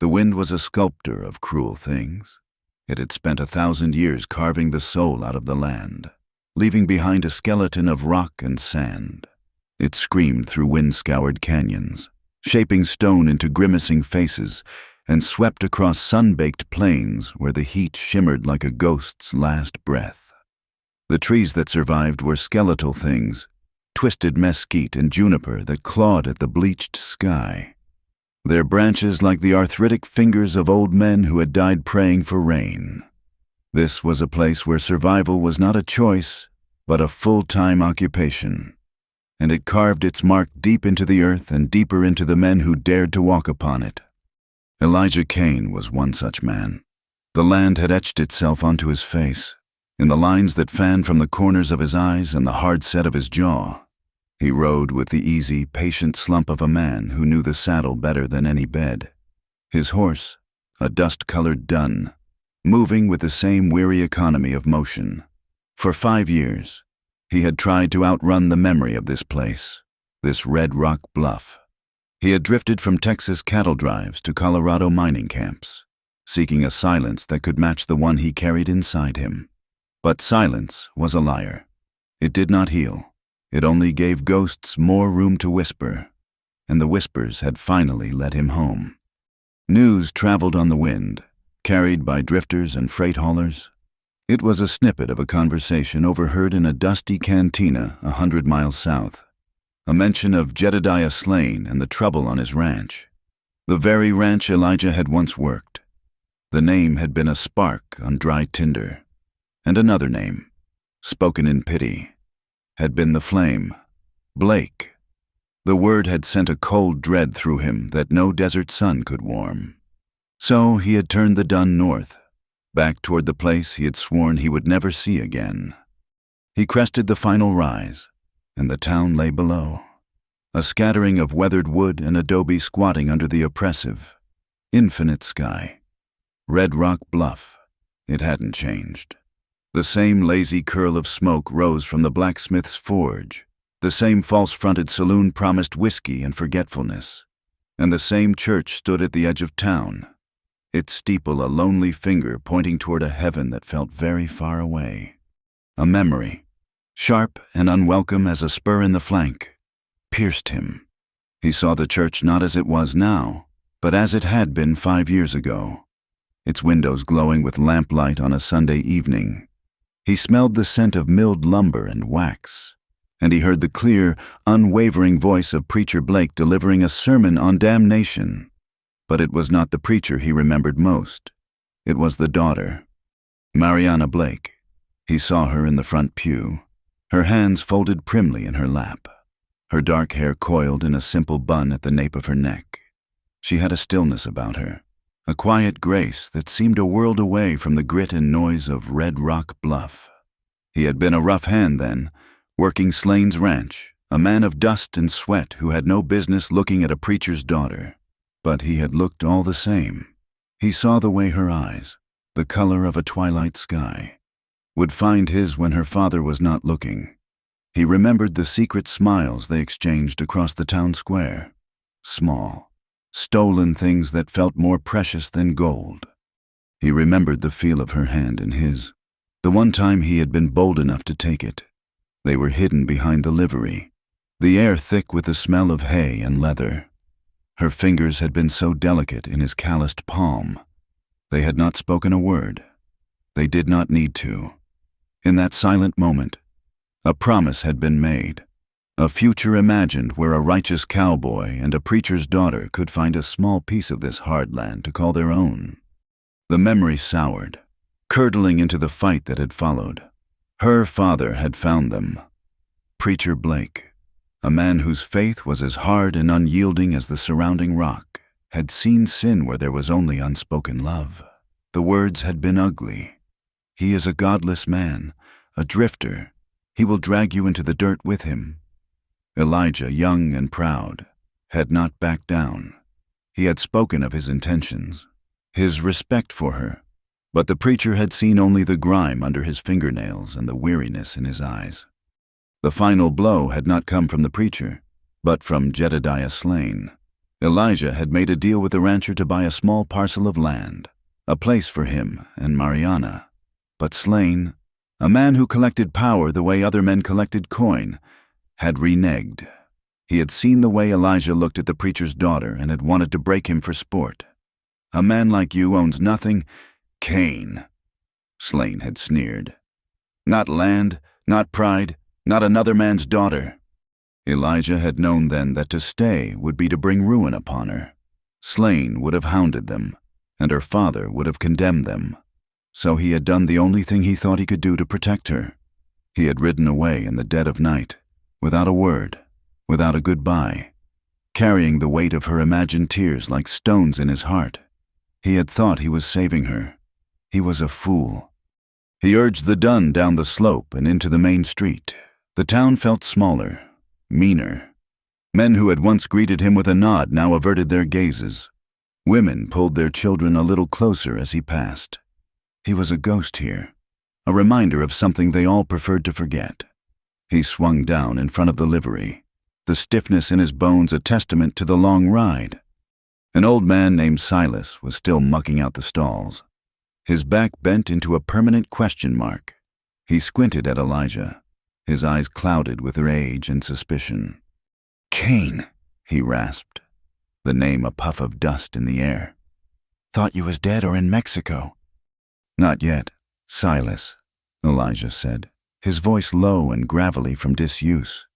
The wind was a sculptor of cruel things. It had spent 1,000 years carving the soul out of the land, leaving behind a skeleton of rock and sand. It screamed through wind-scoured canyons, shaping stone into grimacing faces, and swept across sun-baked plains where the heat shimmered like a ghost's last breath. The trees that survived were skeletal things, twisted mesquite and juniper that clawed at the bleached sky, their branches like the arthritic fingers of old men who had died praying for rain. This was a place where survival was not a choice, but a full-time occupation, and it carved its mark deep into the earth and deeper into the men who dared to walk upon it. Elijah Kane was one such man. The land had etched itself onto his face, in the lines that fanned from the corners of his eyes and the hard set of his jaw. He rode with the easy, patient slump of a man who knew the saddle better than any bed. His horse, a dust-colored dun, moving with the same weary economy of motion. For 5 years, he had tried to outrun the memory of this place, this Red Rock Bluff. He had drifted from Texas cattle drives to Colorado mining camps, seeking a silence that could match the one he carried inside him. But silence was a liar. It did not heal. It only gave ghosts more room to whisper, and the whispers had finally led him home. News traveled on the wind, carried by drifters and freight haulers. It was a snippet of a conversation overheard in a dusty cantina 100 miles south, a mention of Jedediah slain and the trouble on his ranch, the very ranch Elijah had once worked. The name had been a spark on dry tinder, and another name, spoken in pity, had been the flame, Blake. The word had sent a cold dread through him that no desert sun could warm. So he had turned the dun north, back toward the place he had sworn he would never see again. He crested the final rise, and the town lay below, a scattering of weathered wood and adobe squatting under the oppressive, infinite sky. Red Rock Bluff, it hadn't changed. The same lazy curl of smoke rose from the blacksmith's forge. The same false-fronted saloon promised whiskey and forgetfulness. And the same church stood at the edge of town, its steeple a lonely finger pointing toward a heaven that felt very far away. A memory, sharp and unwelcome as a spur in the flank, pierced him. He saw the church not as it was now, but as it had been 5 years ago, its windows glowing with lamplight on a Sunday evening. He smelled the scent of milled lumber and wax, and he heard the clear, unwavering voice of Preacher Blake delivering a sermon on damnation. But it was not the preacher he remembered most. It was the daughter, Mariana Blake. He saw her in the front pew, her hands folded primly in her lap, her dark hair coiled in a simple bun at the nape of her neck. She had a stillness about her, a quiet grace that seemed a world away from the grit and noise of Red Rock Bluff. He had been a rough hand then, working Slane's ranch, a man of dust and sweat who had no business looking at a preacher's daughter. But he had looked all the same. He saw the way her eyes, the color of a twilight sky, would find his when her father was not looking. He remembered the secret smiles they exchanged across the town square, small, stolen things that felt more precious than gold. He remembered the feel of her hand in his, the one time he had been bold enough to take it. They were hidden behind the livery, the air thick with the smell of hay and leather. Her fingers had been so delicate in his calloused palm. They had not spoken a word. They did not need to. In that silent moment, a promise had been made. A future imagined where a righteous cowboy and a preacher's daughter could find a small piece of this hard land to call their own. The memory soured, curdling into the fight that had followed. Her father had found them. Preacher Blake, a man whose faith was as hard and unyielding as the surrounding rock, had seen sin where there was only unspoken love. The words had been ugly. He is a godless man, a drifter. He will drag you into the dirt with him. Elijah, young and proud, had not backed down. He had spoken of his intentions, his respect for her, but the preacher had seen only the grime under his fingernails and the weariness in his eyes. The final blow had not come from the preacher, but from Jedediah Slane. Elijah had made a deal with the rancher to buy a small parcel of land, a place for him and Mariana. But Slane, a man who collected power the way other men collected coin, had reneged. He had seen the way Elijah looked at the preacher's daughter and had wanted to break him for sport. "A man like you owns nothing, Cain," Slane had sneered. "Not land, not pride, not another man's daughter." Elijah had known then that to stay would be to bring ruin upon her. Slane would have hounded them, and her father would have condemned them. So he had done the only thing he thought he could do to protect her. He had ridden away in the dead of night, without a word, without a goodbye, carrying the weight of her imagined tears like stones in his heart. He had thought he was saving her. He was a fool. He urged the dun down the slope and into the main street. The town felt smaller, meaner. Men who had once greeted him with a nod now averted their gazes. Women pulled their children a little closer as he passed. He was a ghost here, a reminder of something they all preferred to forget. He swung down in front of the livery, the stiffness in his bones a testament to the long ride. An old man named Silas was still mucking out the stalls, his back bent into a permanent question mark. He squinted at Elijah, his eyes clouded with rage and suspicion. "Cain," he rasped, the name a puff of dust in the air. "Thought you was dead or in Mexico." "Not yet, Silas," Elijah said, his voice low and gravelly from disuse.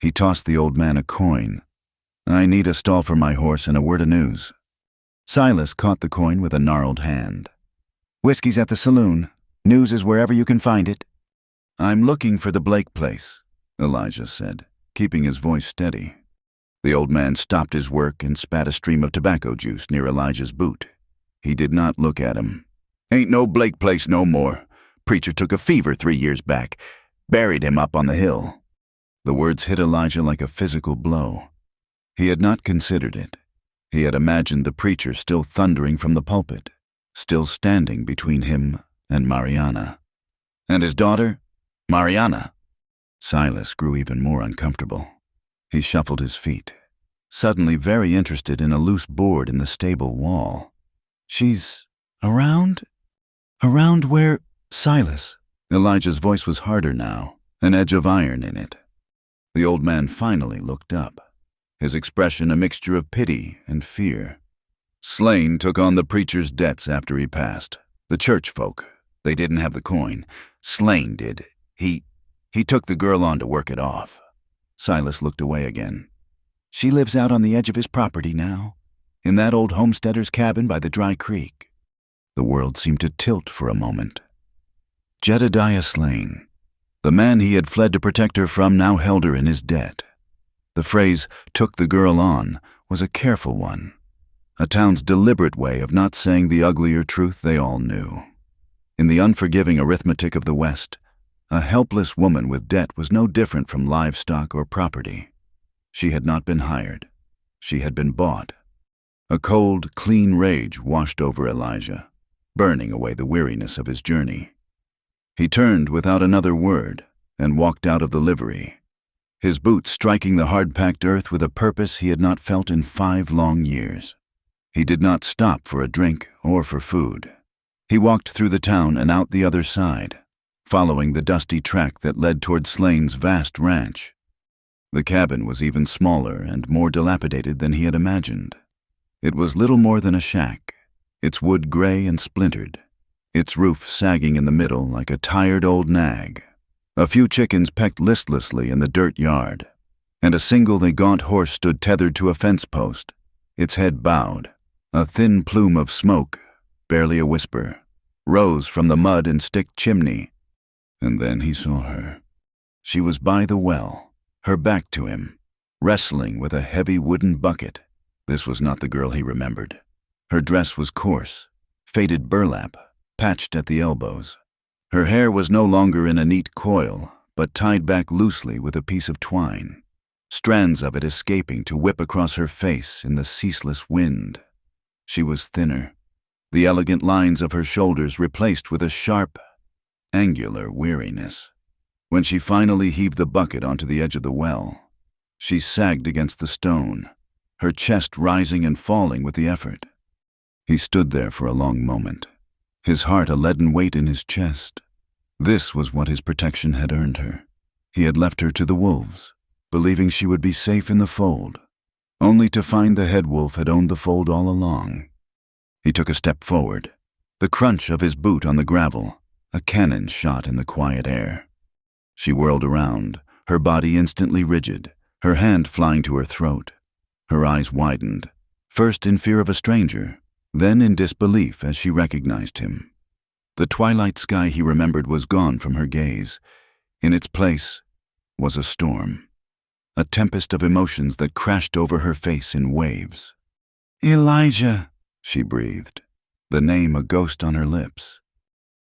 He tossed the old man a coin. "I need a stall for my horse and a word of news." Silas caught the coin with a gnarled hand. "Whiskey's at the saloon. News is wherever you can find it." "I'm looking for the Blake place," Elijah said, keeping his voice steady. The old man stopped his work and spat a stream of tobacco juice near Elijah's boot. He did not look at him. "Ain't no Blake place no more. Preacher took a fever 3 years back. Buried him up on the hill." The words hit Elijah like a physical blow. He had not considered it. He had imagined the preacher still thundering from the pulpit, still standing between him and Mariana. And his daughter? Mariana. Silas grew even more uncomfortable. He shuffled his feet, suddenly very interested in a loose board in the stable wall. "She's around? Around where?" "Silas." Elijah's voice was harder now, an edge of iron in it. The old man finally looked up, his expression a mixture of pity and fear. "Slane took on the preacher's debts after he passed. The church folk, they didn't have the coin. Slane did. He took the girl on to work it off." Silas looked away again. "She lives out on the edge of his property now, in that old homesteader's cabin by the dry creek." The world seemed to tilt for a moment. Jedediah Slane, the man he had fled to protect her from, now held her in his debt. The phrase, "took the girl on," was a careful one, a town's deliberate way of not saying the uglier truth they all knew. In the unforgiving arithmetic of the West, a helpless woman with debt was no different from livestock or property. She had not been hired. She had been bought. A cold, clean rage washed over Elijah, burning away the weariness of his journey. He turned without another word and walked out of the livery, his boots striking the hard-packed earth with a purpose he had not felt in 5 long years. He did not stop for a drink or for food. He walked through the town and out the other side, following the dusty track that led toward Slane's vast ranch. The cabin was even smaller and more dilapidated than he had imagined. It was little more than a shack, its wood gray and splintered, its roof sagging in the middle like a tired old nag. A few chickens pecked listlessly in the dirt yard, and a single gaunt horse stood tethered to a fence post, its head bowed. A thin plume of smoke, barely a whisper, rose from the mud and stick chimney. And then he saw her. She was by the well, her back to him, wrestling with a heavy wooden bucket. This was not the girl he remembered. Her dress was coarse, faded burlap, patched at the elbows. Her hair was no longer in a neat coil, but tied back loosely with a piece of twine, strands of it escaping to whip across her face in the ceaseless wind. She was thinner, the elegant lines of her shoulders replaced with a sharp, angular weariness. When she finally heaved the bucket onto the edge of the well, she sagged against the stone, her chest rising and falling with the effort. He stood there for a long moment, his heart a leaden weight in his chest. This was what his protection had earned her. He had left her to the wolves, believing she would be safe in the fold, only to find the head wolf had owned the fold all along. He took a step forward, the crunch of his boot on the gravel, a cannon shot in the quiet air. She whirled around, her body instantly rigid, her hand flying to her throat. Her eyes widened, first in fear of a stranger, then in disbelief as she recognized him. The twilight sky he remembered was gone from her gaze. In its place was a storm, a tempest of emotions that crashed over her face in waves. "Elijah," she breathed, the name a ghost on her lips.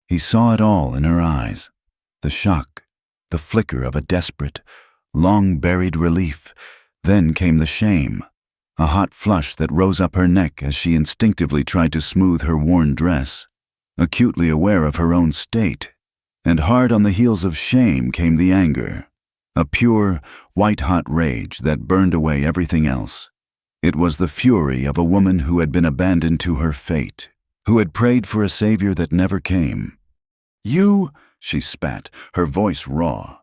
He saw it all in her eyes, the shock, the flicker of a desperate, long-buried relief. Then came the shame, a hot flush that rose up her neck as she instinctively tried to smooth her worn dress, acutely aware of her own state. And hard on the heels of shame came the anger, a pure, white-hot rage that burned away everything else. It was the fury of a woman who had been abandoned to her fate, who had prayed for a savior that never came. "You," she spat, her voice raw.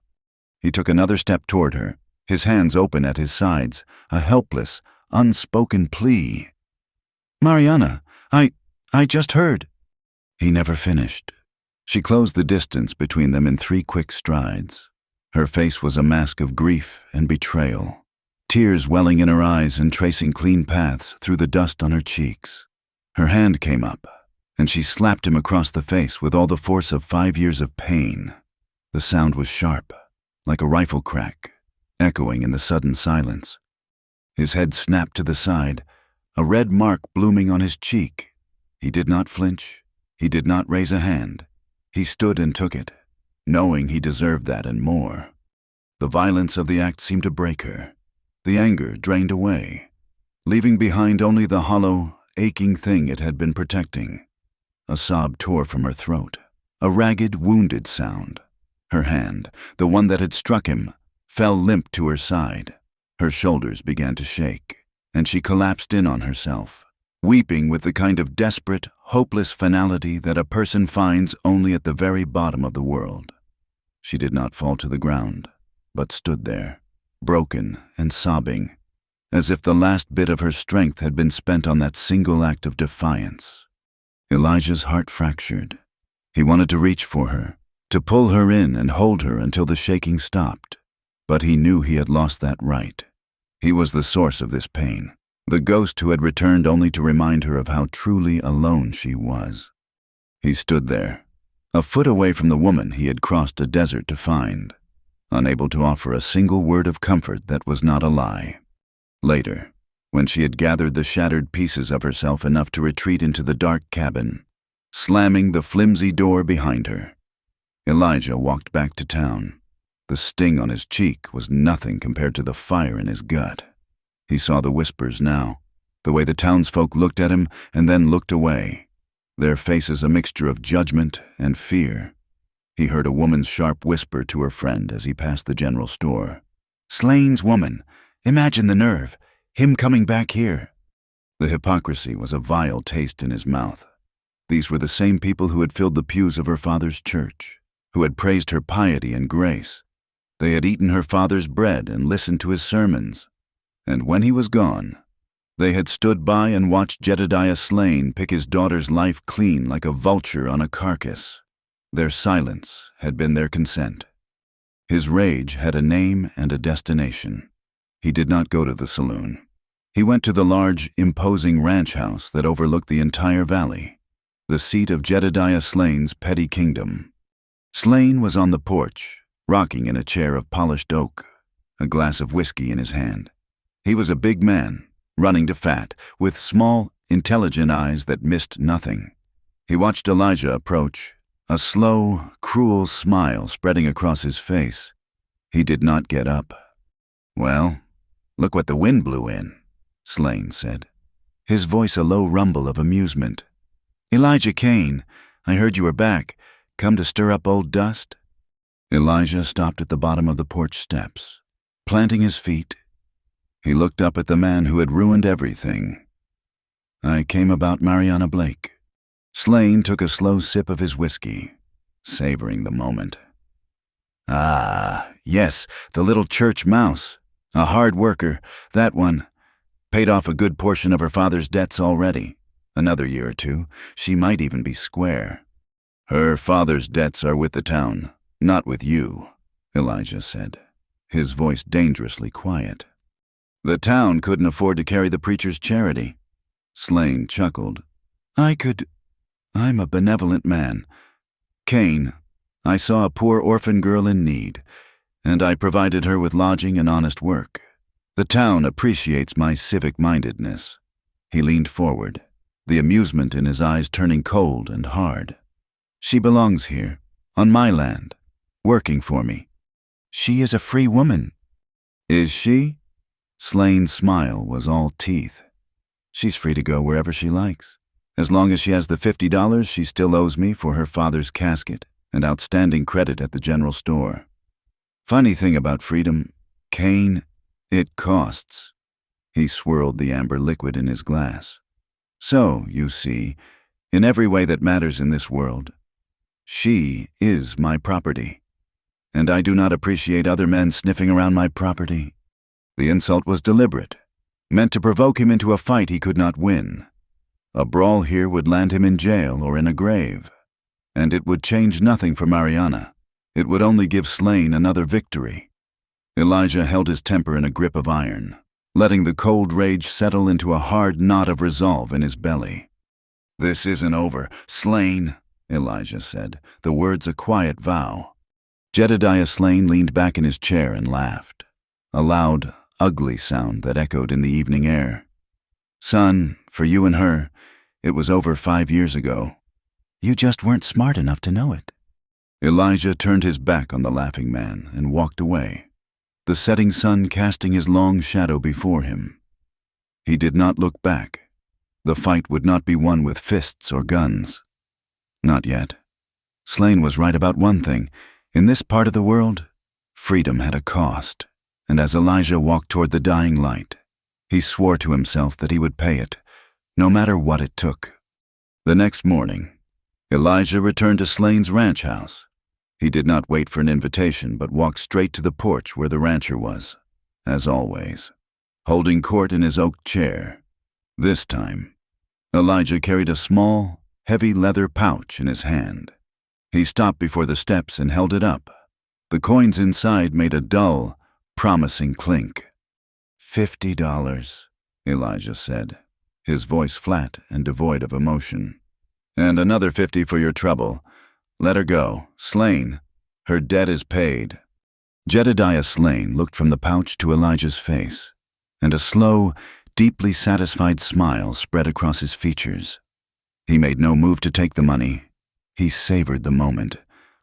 He took another step toward her, his hands open at his sides, a helpless, unspoken plea. "Mariana, I just heard." He never finished. She closed the distance between them in 3 quick strides. Her face was a mask of grief and betrayal, tears welling in her eyes and tracing clean paths through the dust on her cheeks. Her hand came up, and she slapped him across the face with all the force of 5 years of pain. The sound was sharp, like a rifle crack, echoing in the sudden silence. His head snapped to the side, a red mark blooming on his cheek. He did not flinch. He did not raise a hand. He stood and took it, knowing he deserved that and more. The violence of the act seemed to break her. The anger drained away, leaving behind only the hollow, aching thing it had been protecting. A sob tore from her throat, a ragged, wounded sound. Her hand, the one that had struck him, fell limp to her side. Her shoulders began to shake, and she collapsed in on herself, weeping with the kind of desperate, hopeless finality that a person finds only at the very bottom of the world. She did not fall to the ground, but stood there, broken and sobbing, as if the last bit of her strength had been spent on that single act of defiance. Elijah's heart fractured. He wanted to reach for her, to pull her in and hold her until the shaking stopped, but he knew he had lost that right. He was the source of this pain, the ghost who had returned only to remind her of how truly alone she was. He stood there, a foot away from the woman he had crossed a desert to find, unable to offer a single word of comfort that was not a lie. Later, when she had gathered the shattered pieces of herself enough to retreat into the dark cabin, slamming the flimsy door behind her, Elijah walked back to town. The sting on his cheek was nothing compared to the fire in his gut. He saw the whispers now, the way the townsfolk looked at him and then looked away, their faces a mixture of judgment and fear. He heard a woman's sharp whisper to her friend as he passed the general store. "Slane's woman. Imagine the nerve. Him coming back here." The hypocrisy was a vile taste in his mouth. These were the same people who had filled the pews of her father's church, who had praised her piety and grace. They had eaten her father's bread and listened to his sermons. And when he was gone, they had stood by and watched Jedediah Slane pick his daughter's life clean like a vulture on a carcass. Their silence had been their consent. His rage had a name and a destination. He did not go to the saloon. He went to the large, imposing ranch house that overlooked the entire valley, the seat of Jedediah Slane's petty kingdom. Slane was on the porch, rocking in a chair of polished oak, a glass of whiskey in his hand. He was a big man, running to fat, with small, intelligent eyes that missed nothing. He watched Elijah approach, a slow, cruel smile spreading across his face. He did not get up. "Well, look what the wind blew in," Slane said, his voice a low rumble of amusement. "Elijah Kane, I heard you were back. Come to stir up old dust?" Elijah stopped at the bottom of the porch steps, planting his feet. He looked up at the man who had ruined everything. "I came about Mariana Blake." Slane took a slow sip of his whiskey, savoring the moment. "Ah, yes, the little church mouse. A hard worker, that one. Paid off a good portion of her father's debts already. Another year or two, she might even be square." "Her father's debts are with the town, not with you," Elijah said, his voice dangerously quiet. "The town couldn't afford to carry the preacher's charity." Slane chuckled. I'm a benevolent man. Cain, I saw a poor orphan girl in need, and I provided her with lodging and honest work. The town appreciates my civic-mindedness." He leaned forward, the amusement in his eyes turning cold and hard. "She belongs here, on my land, working for me. She is a free woman." "Is she?" Slane's smile was all teeth. "She's free to go wherever she likes. As long as she has the $50 she still owes me for her father's casket and outstanding credit at the general store. Funny thing about freedom, Cain, it costs." He swirled the amber liquid in his glass. "So, you see, in every way that matters in this world, she is my property. And I do not appreciate other men sniffing around my property." The insult was deliberate, meant to provoke him into a fight he could not win. A brawl here would land him in jail or in a grave. And it would change nothing for Mariana. It would only give Slane another victory. Elijah held his temper in a grip of iron, letting the cold rage settle into a hard knot of resolve in his belly. "This isn't over, Slane," Elijah said, the words a quiet vow. Jedediah Slane leaned back in his chair and laughed, a loud, ugly sound that echoed in the evening air. "Son, for you and her, it was over 5 years ago. You just weren't smart enough to know it." Elijah turned his back on the laughing man and walked away, the setting sun casting his long shadow before him. He did not look back. The fight would not be won with fists or guns. Not yet. Slane was right about one thing. In this part of the world, freedom had a cost, and as Elijah walked toward the dying light, he swore to himself that he would pay it, no matter what it took. The next morning, Elijah returned to Slane's ranch house. He did not wait for an invitation, but walked straight to the porch where the rancher was, as always, holding court in his oak chair. This time, Elijah carried a small, heavy leather pouch in his hand. He stopped before the steps and held it up. The coins inside made a dull, promising clink. $50, Elijah said, his voice flat and devoid of emotion. "And another 50 for your trouble. Let her go. Slane, her debt is paid." Jedediah Slane looked from the pouch to Elijah's face, and a slow, deeply satisfied smile spread across his features. He made no move to take the money. He savored the moment,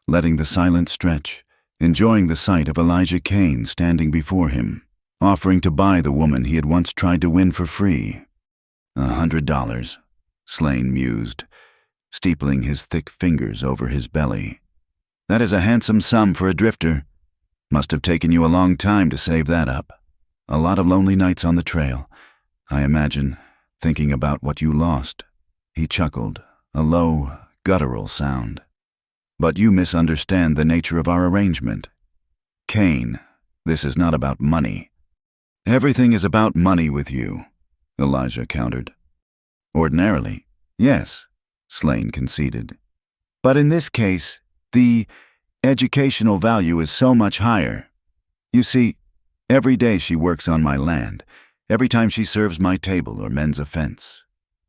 letting the silence stretch, enjoying the sight of Elijah Cain standing before him, offering to buy the woman he had once tried to win for free. $100, Slane mused, steepling his thick fingers over his belly. "That is a handsome sum for a drifter. Must have taken you a long time to save that up. A lot of lonely nights on the trail, I imagine, thinking about what you lost." He chuckled, a low, guttural sound. "But you misunderstand the nature of our arrangement. Cain, this is not about money." "Everything is about money with you," Elijah countered. "Ordinarily, yes," Slane conceded. "But in this case, the educational value is so much higher. You see, every day she works on my land, every time she serves my table or mends a fence.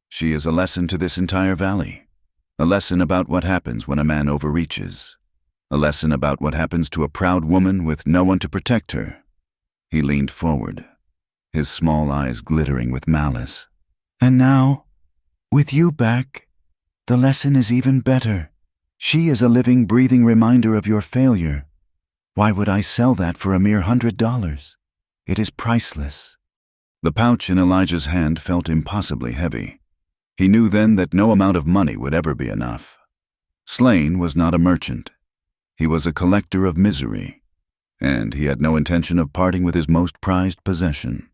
She is a lesson to this entire valley, a lesson about what happens when a man overreaches, a lesson about what happens to a proud woman with no one to protect her." He leaned forward, his small eyes glittering with malice. "And now, with you back, the lesson is even better. She is a living, breathing reminder of your failure. Why would I sell that for a mere $100? It is priceless." The pouch in Elijah's hand felt impossibly heavy. He knew then that no amount of money would ever be enough. Slane was not a merchant. He was a collector of misery, and he had no intention of parting with his most prized possession.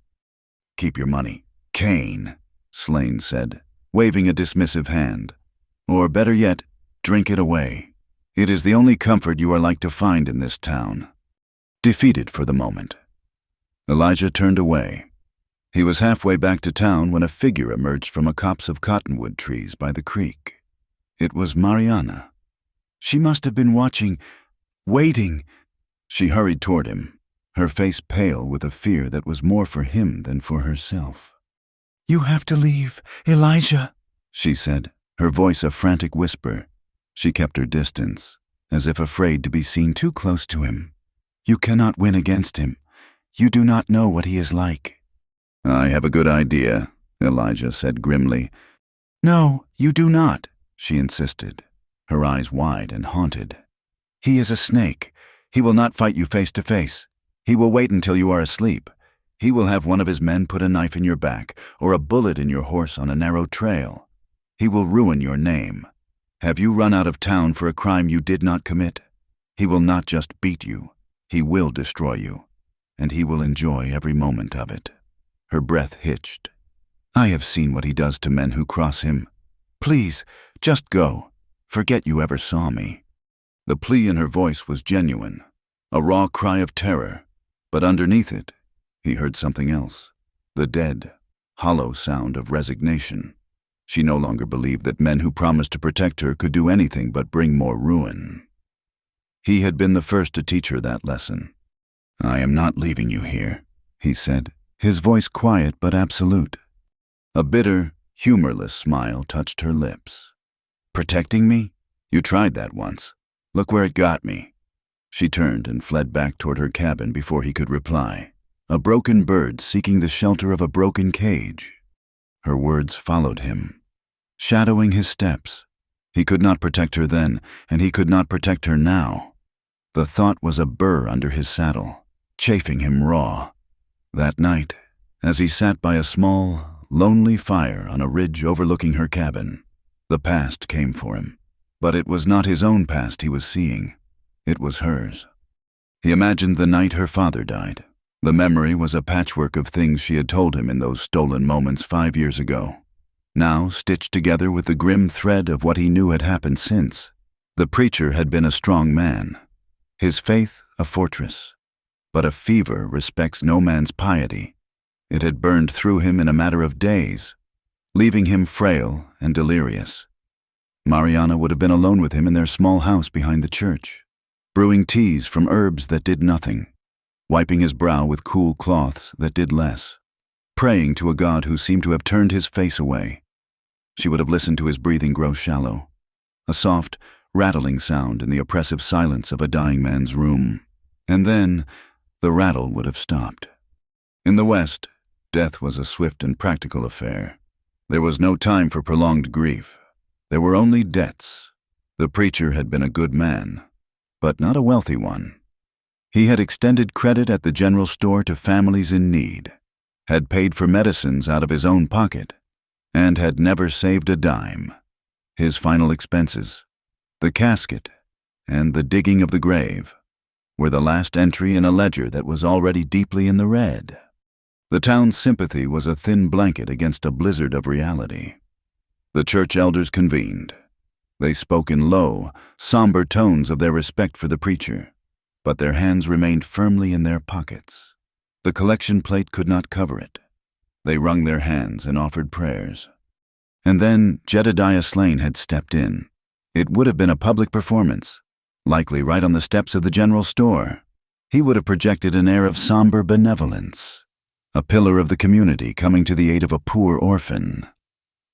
Keep your money. Cain, Slane said, waving a dismissive hand. Or better yet, drink it away. It is the only comfort you are like to find in this town. Defeated for the moment, Elijah turned away. He was halfway back to town when a figure emerged from a copse of cottonwood trees by the creek. It was Mariana. She must have been watching, waiting. She hurried toward him, her face pale with a fear that was more for him than for herself. "You have to leave, Elijah," she said, her voice a frantic whisper. She kept her distance, as if afraid to be seen too close to him. "You cannot win against him. You do not know what he is like." "I have a good idea," Elijah said grimly. "No, you do not," she insisted, her eyes wide and haunted. "He is a snake. He will not fight you face to face. He will wait until you are asleep. He will have one of his men put a knife in your back or a bullet in your horse on a narrow trail. He will ruin your name. Have you run out of town for a crime you did not commit? He will not just beat you. He will destroy you, and he will enjoy every moment of it." Her breath hitched. "I have seen what he does to men who cross him. Please, just go. Forget you ever saw me." The plea in her voice was genuine, a raw cry of terror, but underneath it, he heard something else, the dead, hollow sound of resignation. She no longer believed that men who promised to protect her could do anything but bring more ruin. He had been the first to teach her that lesson. "I am not leaving you here," he said, his voice quiet but absolute. A bitter, humorless smile touched her lips. "Protecting me? You tried that once. Look where it got me." She turned and fled back toward her cabin before he could reply, a broken bird seeking the shelter of a broken cage. Her words followed him, shadowing his steps. He could not protect her then, and he could not protect her now. The thought was a burr under his saddle, chafing him raw. That night, as he sat by a small, lonely fire on a ridge overlooking her cabin, the past came for him. But it was not his own past he was seeing. It was hers. He imagined the night her father died. The memory was a patchwork of things she had told him in those stolen moments 5 years ago, now stitched together with the grim thread of what he knew had happened since. The preacher had been a strong man, his faith a fortress, but a fever respects no man's piety. It had burned through him in a matter of days, leaving him frail and delirious. Mariana would have been alone with him in their small house behind the church, brewing teas from herbs that did nothing, wiping his brow with cool cloths that did less, praying to a God who seemed to have turned his face away. She would have listened to his breathing grow shallow, a soft, rattling sound in the oppressive silence of a dying man's room, and then the rattle would have stopped. In the West, death was a swift and practical affair. There was no time for prolonged grief. There were only debts. The preacher had been a good man, but not a wealthy one. He had extended credit at the general store to families in need, had paid for medicines out of his own pocket, and had never saved a dime. His final expenses, the casket, and the digging of the grave, were the last entry in a ledger that was already deeply in the red. The town's sympathy was a thin blanket against a blizzard of reality. The church elders convened. They spoke in low, somber tones of their respect for the preacher, but their hands remained firmly in their pockets. The collection plate could not cover it. They wrung their hands and offered prayers. And then Jedediah Slane had stepped in. It would have been a public performance, likely right on the steps of the general store. He would have projected an air of somber benevolence, a pillar of the community coming to the aid of a poor orphan.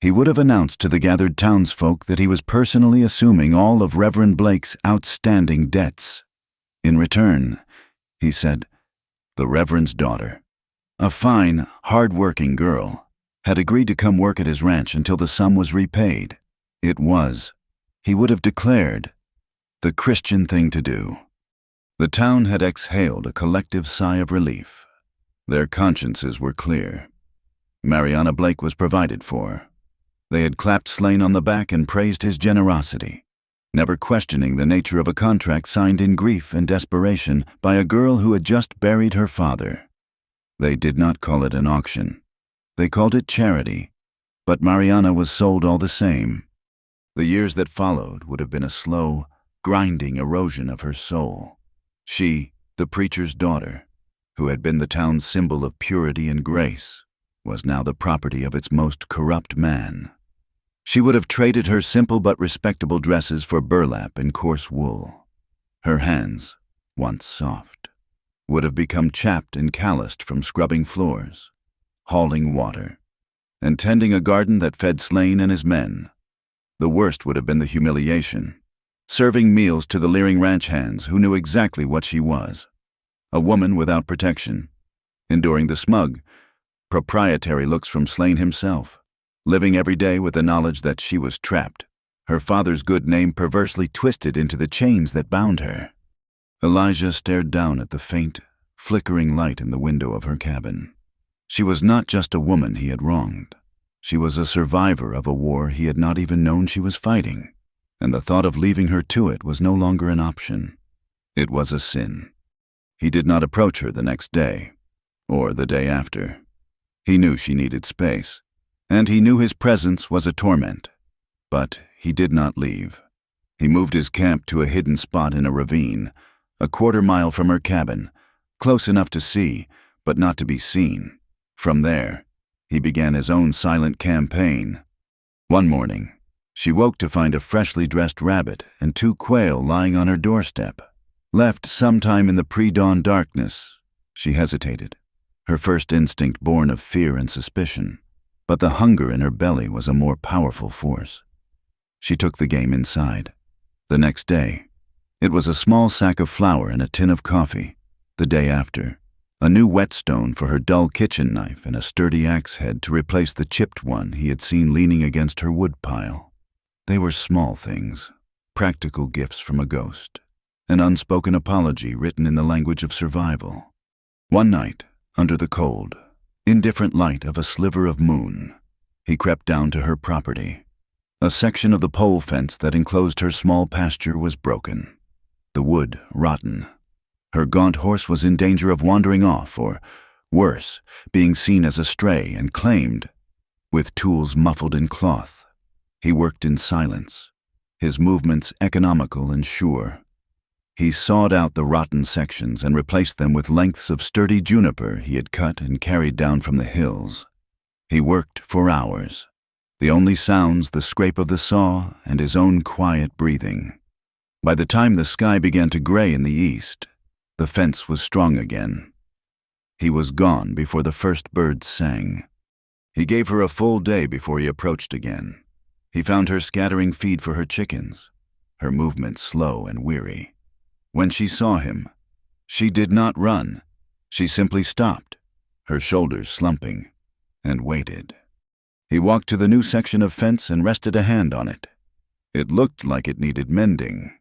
He would have announced to the gathered townsfolk that he was personally assuming all of Reverend Blake's outstanding debts. In return, he said, the Reverend's daughter, a fine, hard-working girl, had agreed to come work at his ranch until the sum was repaid. It was, he would have declared, the Christian thing to do. The town had exhaled a collective sigh of relief. Their consciences were clear. Mariana Blake was provided for. They had clapped Slane on the back and praised his generosity, never questioning the nature of a contract signed in grief and desperation by a girl who had just buried her father. They did not call it an auction. They called it charity, but Mariana was sold all the same. The years that followed would have been a slow, grinding erosion of her soul. She, the preacher's daughter, who had been the town's symbol of purity and grace, was now the property of its most corrupt man. She would have traded her simple but respectable dresses for burlap and coarse wool. Her hands, once soft, would have become chapped and calloused from scrubbing floors, hauling water, and tending a garden that fed Slane and his men. The worst would have been the humiliation, serving meals to the leering ranch hands who knew exactly what she was, a woman without protection, enduring the smug, proprietary looks from Slane himself, living every day with the knowledge that she was trapped, her father's good name perversely twisted into the chains that bound her. Elijah stared down at the faint, flickering light in the window of her cabin. She was not just a woman he had wronged. She was a survivor of a war he had not even known she was fighting, and the thought of leaving her to it was no longer an option. It was a sin. He did not approach her the next day, or the day after. He knew she needed space, and he knew his presence was a torment. But he did not leave. He moved his camp to a hidden spot in a ravine, a quarter-mile from her cabin, close enough to see, but not to be seen. From there, he began his own silent campaign. One morning, she woke to find a freshly dressed rabbit and 2 quail lying on her doorstep. Left sometime in the pre-dawn darkness, she hesitated, her first instinct born of fear and suspicion. But the hunger in her belly was a more powerful force. She took the game inside. The next day, it was a small sack of flour and a tin of coffee. The day after, a new whetstone for her dull kitchen knife and a sturdy axe head to replace the chipped one he had seen leaning against her woodpile. They were small things, practical gifts from a ghost, an unspoken apology written in the language of survival. One night, under the cold, indifferent light of a sliver of moon, he crept down to her property. A section of the pole fence that enclosed her small pasture was broken, the wood rotten. Her gaunt horse was in danger of wandering off, or, worse, being seen as a stray and claimed. With tools muffled in cloth, he worked in silence, his movements economical and sure. He sawed out the rotten sections and replaced them with lengths of sturdy juniper he had cut and carried down from the hills. He worked for hours, the only sounds the scrape of the saw and his own quiet breathing. By the time the sky began to gray in the east, the fence was strong again. He was gone before the first birds sang. He gave her a full day before he approached again. He found her scattering feed for her chickens, her movements slow and weary. When she saw him, she did not run. She simply stopped, her shoulders slumping, and waited. He walked to the new section of fence and rested a hand on it. It looked like it needed mending.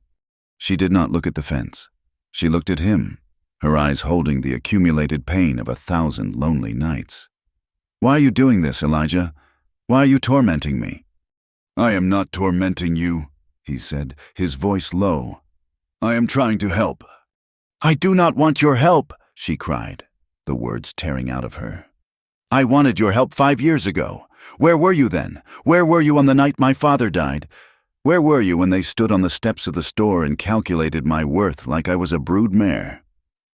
She did not look at the fence. She looked at him, her eyes holding the accumulated pain of 1,000 lonely nights. "Why are you doing this, Elijah? Why are you tormenting me?" "I am not tormenting you," he said, his voice low. "I am trying to help." "I do not want your help," she cried, the words tearing out of her. "I wanted your help 5 years ago. Where were you then? Where were you on the night my father died? Where were you when they stood on the steps of the store and calculated my worth like I was a brood mare?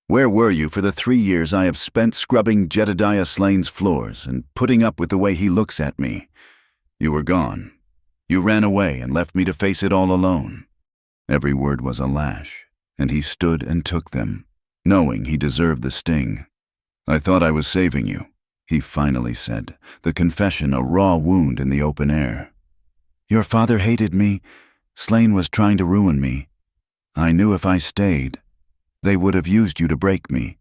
Where were you for the 3 years I have spent scrubbing Jedediah Slane's floors and putting up with the way he looks at me? You were gone. You ran away and left me to face it all alone." Every word was a lash, and he stood and took them, knowing he deserved the sting. "I thought I was saving you," he finally said, the confession a raw wound in the open air. "Your father hated me. Slane was trying to ruin me. I knew if I stayed, they would have used you to break me.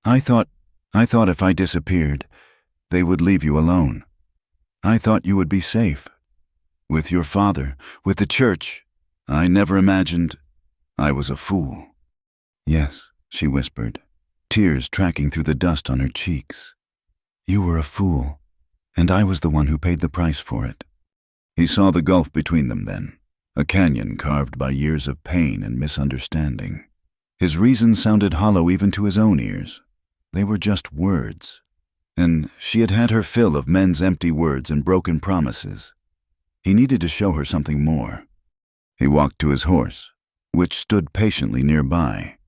I thought if I disappeared, they would leave you alone. I thought you would be safe. With your father, with the church. I never imagined I was a fool." "Yes," she whispered, tears tracking through the dust on her cheeks. "You were a fool, and I was the one who paid the price for it." He saw the gulf between them then, a canyon carved by years of pain and misunderstanding. His reason sounded hollow even to his own ears. They were just words. and she had had her fill of men's empty words and broken promises. He needed to show her something more. He walked to his horse, which stood patiently nearby.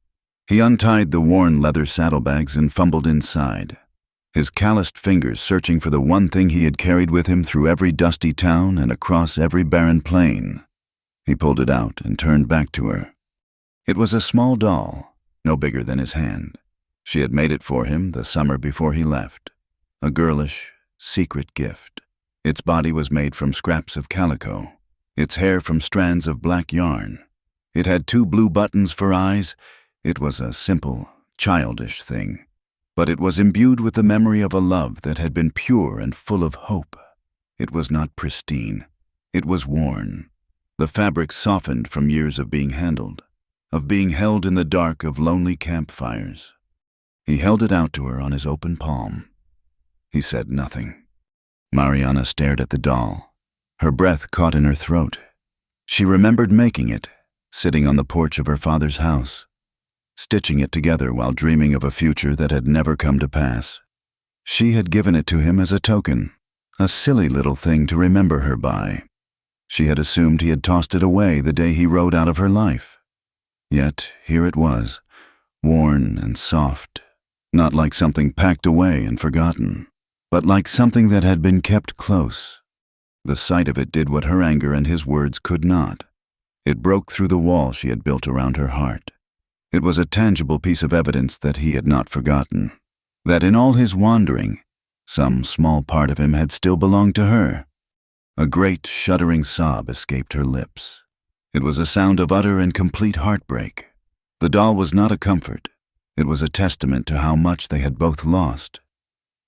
He untied the worn leather saddlebags and fumbled inside, his calloused fingers searching for the one thing he had carried with him through every dusty town and across every barren plain. He pulled it out and turned back to her. It was a small doll, no bigger than his hand. She had made it for him the summer before he left, a girlish, secret gift. Its body was made from scraps of calico, its hair from strands of black yarn. It had 2 blue buttons for eyes. It was a simple, childish thing, but it was imbued with the memory of a love that had been pure and full of hope. It was not pristine. It was worn, the fabric softened from years of being handled, of being held in the dark of lonely campfires. He held it out to her on his open palm. He said nothing. Mariana stared at the doll. Her breath caught in her throat. She remembered making it, sitting on the porch of her father's house, stitching it together while dreaming of a future that had never come to pass. She had given it to him as a token, a silly little thing to remember her by. She had assumed he had tossed it away the day he rode out of her life. Yet here it was, worn and soft, not like something packed away and forgotten, but like something that had been kept close. The sight of it did what her anger and his words could not. It broke through the wall she had built around her heart. It was a tangible piece of evidence that he had not forgotten, that in all his wandering, some small part of him had still belonged to her. A great, shuddering sob escaped her lips. It was a sound of utter and complete heartbreak. The doll was not a comfort. It was a testament to how much they had both lost.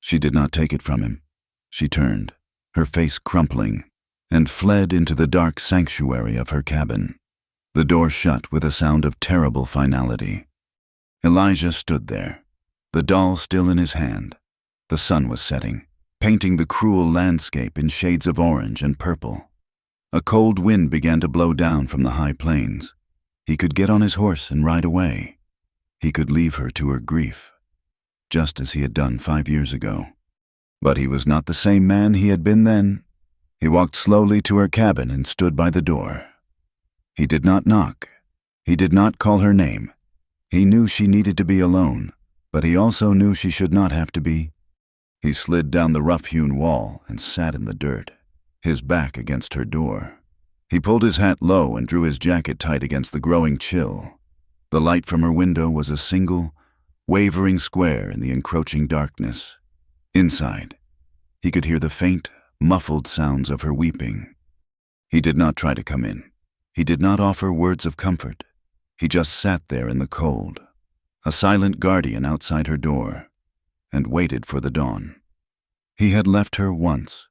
She did not take it from him. She turned, her face crumpling, and fled into the dark sanctuary of her cabin. The door shut with a sound of terrible finality. Elijah stood there, the doll still in his hand. The sun was setting, painting the cruel landscape in shades of orange and purple. A cold wind began to blow down from the high plains. He could get on his horse and ride away. He could leave her to her grief, just as he had done 5 years ago. But he was not the same man he had been then. He walked slowly to her cabin and stood by the door. He did not knock. He did not call her name. He knew she needed to be alone, but he also knew she should not have to be. He slid down the rough-hewn wall and sat in the dirt, his back against her door. He pulled his hat low and drew his jacket tight against the growing chill. The light from her window was a single, wavering square in the encroaching darkness. Inside, he could hear the faint, muffled sounds of her weeping. He did not try to come in. He did not offer words of comfort. He just sat there in the cold, a silent guardian outside her door, and waited for the dawn. He had left her once.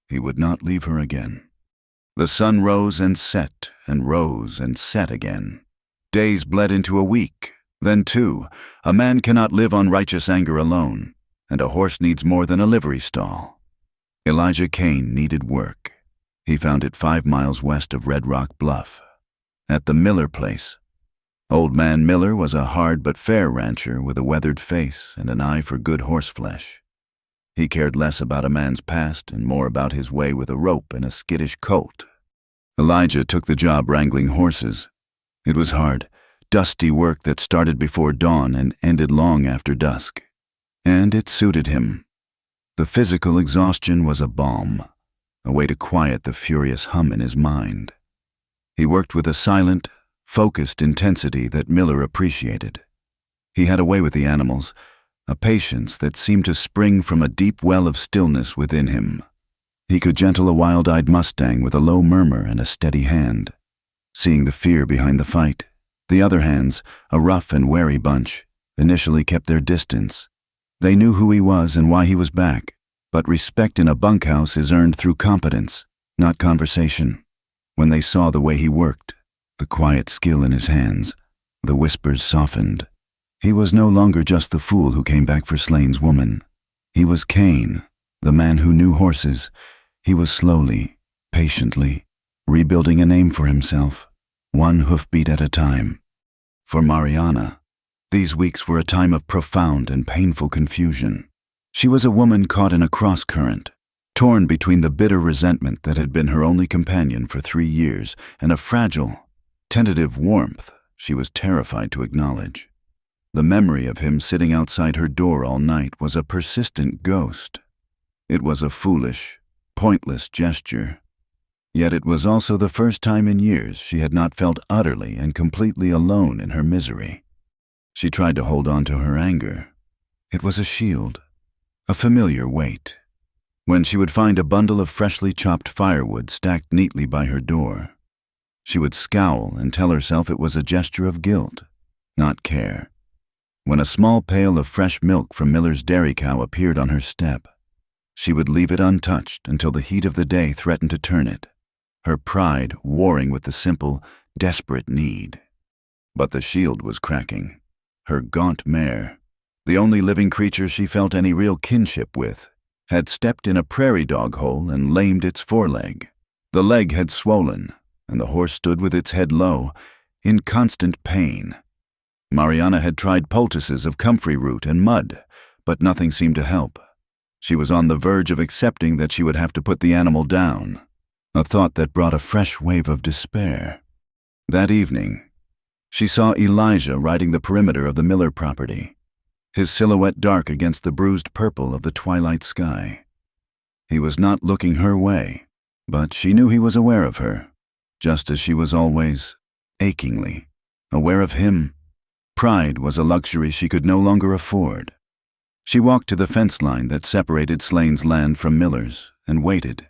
He would not leave her again. The sun rose and set again. Days bled into a week, then 2. A man cannot live on righteous anger alone, and a horse needs more than a livery stall. Elijah Kane needed work. He found it 5 miles west of Red Rock Bluff, at the Miller place. Old Man Miller was a hard but fair rancher with a weathered face and an eye for good horseflesh. He cared less about a man's past and more about his way with a rope and a skittish colt. Elijah took the job wrangling horses. It was hard, dusty work that started before dawn and ended long after dusk. And it suited him. The physical exhaustion was a balm, a way to quiet the furious hum in his mind. He worked with a silent, focused intensity that Miller appreciated. He had a way with the animals, a patience that seemed to spring from a deep well of stillness within him. He could gentle a wild-eyed Mustang with a low murmur and a steady hand. Seeing the fear behind the fight, the other hands, a rough and wary bunch, initially kept their distance. They knew who he was and why he was back, but respect in a bunkhouse is earned through competence, not conversation. When they saw the way he worked, the quiet skill in his hands, the whispers softened. He was no longer just the fool who came back for Slane's woman. He was Cain, the man who knew horses. He was slowly, patiently, rebuilding a name for himself, one hoofbeat at a time. For Mariana, these weeks were a time of profound and painful confusion. She was a woman caught in a cross-current, torn between the bitter resentment that had been her only companion for 3 years and a fragile, tentative warmth she was terrified to acknowledge. The memory of him sitting outside her door all night was a persistent ghost. It was a foolish, pointless gesture. Yet it was also the first time in years she had not felt utterly and completely alone in her misery. She tried to hold on to her anger. It was a shield, a familiar weight. When she would find a bundle of freshly chopped firewood stacked neatly by her door, she would scowl and tell herself it was a gesture of guilt, not care. When a small pail of fresh milk from Miller's dairy cow appeared on her step, she would leave it untouched until the heat of the day threatened to turn it, her pride warring with the simple, desperate need. But the shield was cracking. Her gaunt mare, the only living creature she felt any real kinship with, had stepped in a prairie dog hole and lamed its foreleg. The leg had swollen, and the horse stood with its head low, in constant pain. Mariana had tried poultices of comfrey root and mud, but nothing seemed to help. She was on the verge of accepting that she would have to put the animal down, a thought that brought a fresh wave of despair. That evening, she saw Elijah riding the perimeter of the Miller property, his silhouette dark against the bruised purple of the twilight sky. He was not looking her way, but she knew he was aware of her, just as she was always, achingly, aware of him. Pride was a luxury she could no longer afford. She walked to the fence line that separated Slane's land from Miller's and waited.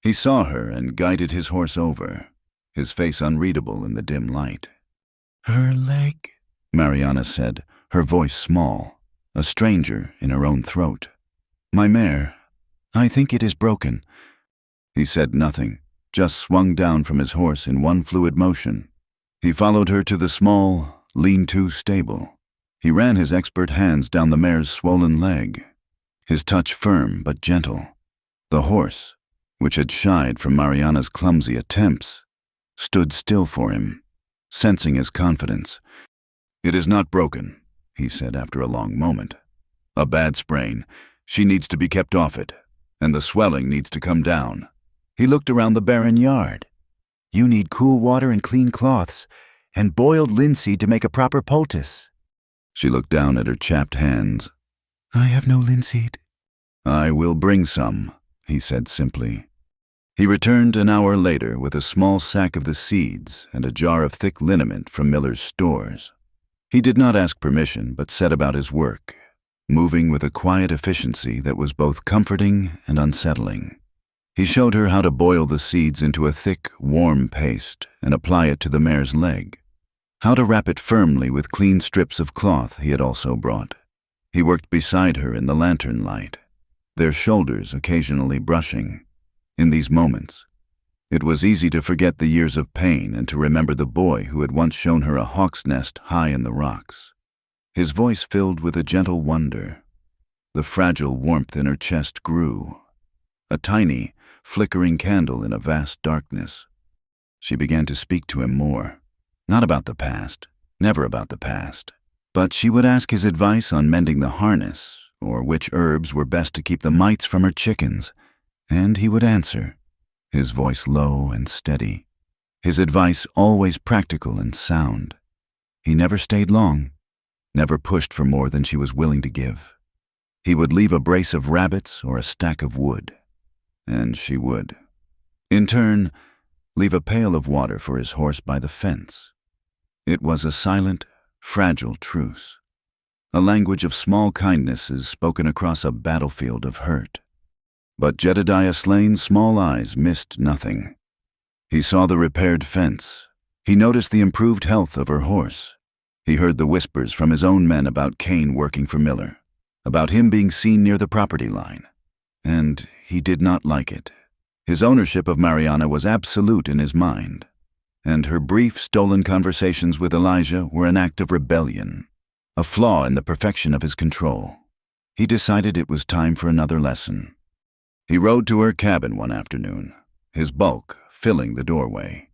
He saw her and guided his horse over, his face unreadable in the dim light. "Her leg," Mariana said, her voice small, a stranger in her own throat. "My mare, I think it is broken." He said nothing, just swung down from his horse in one fluid motion. He followed her to the small, lean-to stable. He ran his expert hands down the mare's swollen leg, his touch firm but gentle. The horse, which had shied from Mariana's clumsy attempts, stood still for him, sensing his confidence. "It is not broken," he said after a long moment. "A bad sprain. She needs to be kept off it, and the swelling needs to come down." He looked around the barren yard. "You need cool water and clean cloths, and boiled linseed to make a proper poultice." She looked down at her chapped hands. "I have no linseed." "I will bring some," he said simply. He returned an hour later with a small sack of the seeds and a jar of thick liniment from Miller's stores. He did not ask permission, but set about his work, moving with a quiet efficiency that was both comforting and unsettling. He showed her how to boil the seeds into a thick, warm paste and apply it to the mare's leg, how to wrap it firmly with clean strips of cloth he had also brought. He worked beside her in the lantern light, their shoulders occasionally brushing. In these moments, it was easy to forget the years of pain and to remember the boy who had once shown her a hawk's nest high in the rocks. His voice filled with a gentle wonder. The fragile warmth in her chest grew, a tiny, flickering candle in a vast darkness. She began to speak to him more, not about the past, never about the past, but she would ask his advice on mending the harness or which herbs were best to keep the mites from her chickens, and he would answer, his voice low and steady, his advice always practical and sound. He never stayed long, never pushed for more than she was willing to give. He would leave a brace of rabbits or a stack of wood, and she would, in turn, leave a pail of water for his horse by the fence. It was a silent, fragile truce, a language of small kindnesses spoken across a battlefield of hurt. But Jedediah Slane's small eyes missed nothing. He saw the repaired fence. He noticed the improved health of her horse. He heard the whispers from his own men about Kane working for Miller, about him being seen near the property line. And he did not like it. His ownership of Mariana was absolute in his mind, and her brief, stolen conversations with Elijah were an act of rebellion, a flaw in the perfection of his control. He decided it was time for another lesson. He rode to her cabin one afternoon, his bulk filling the doorway.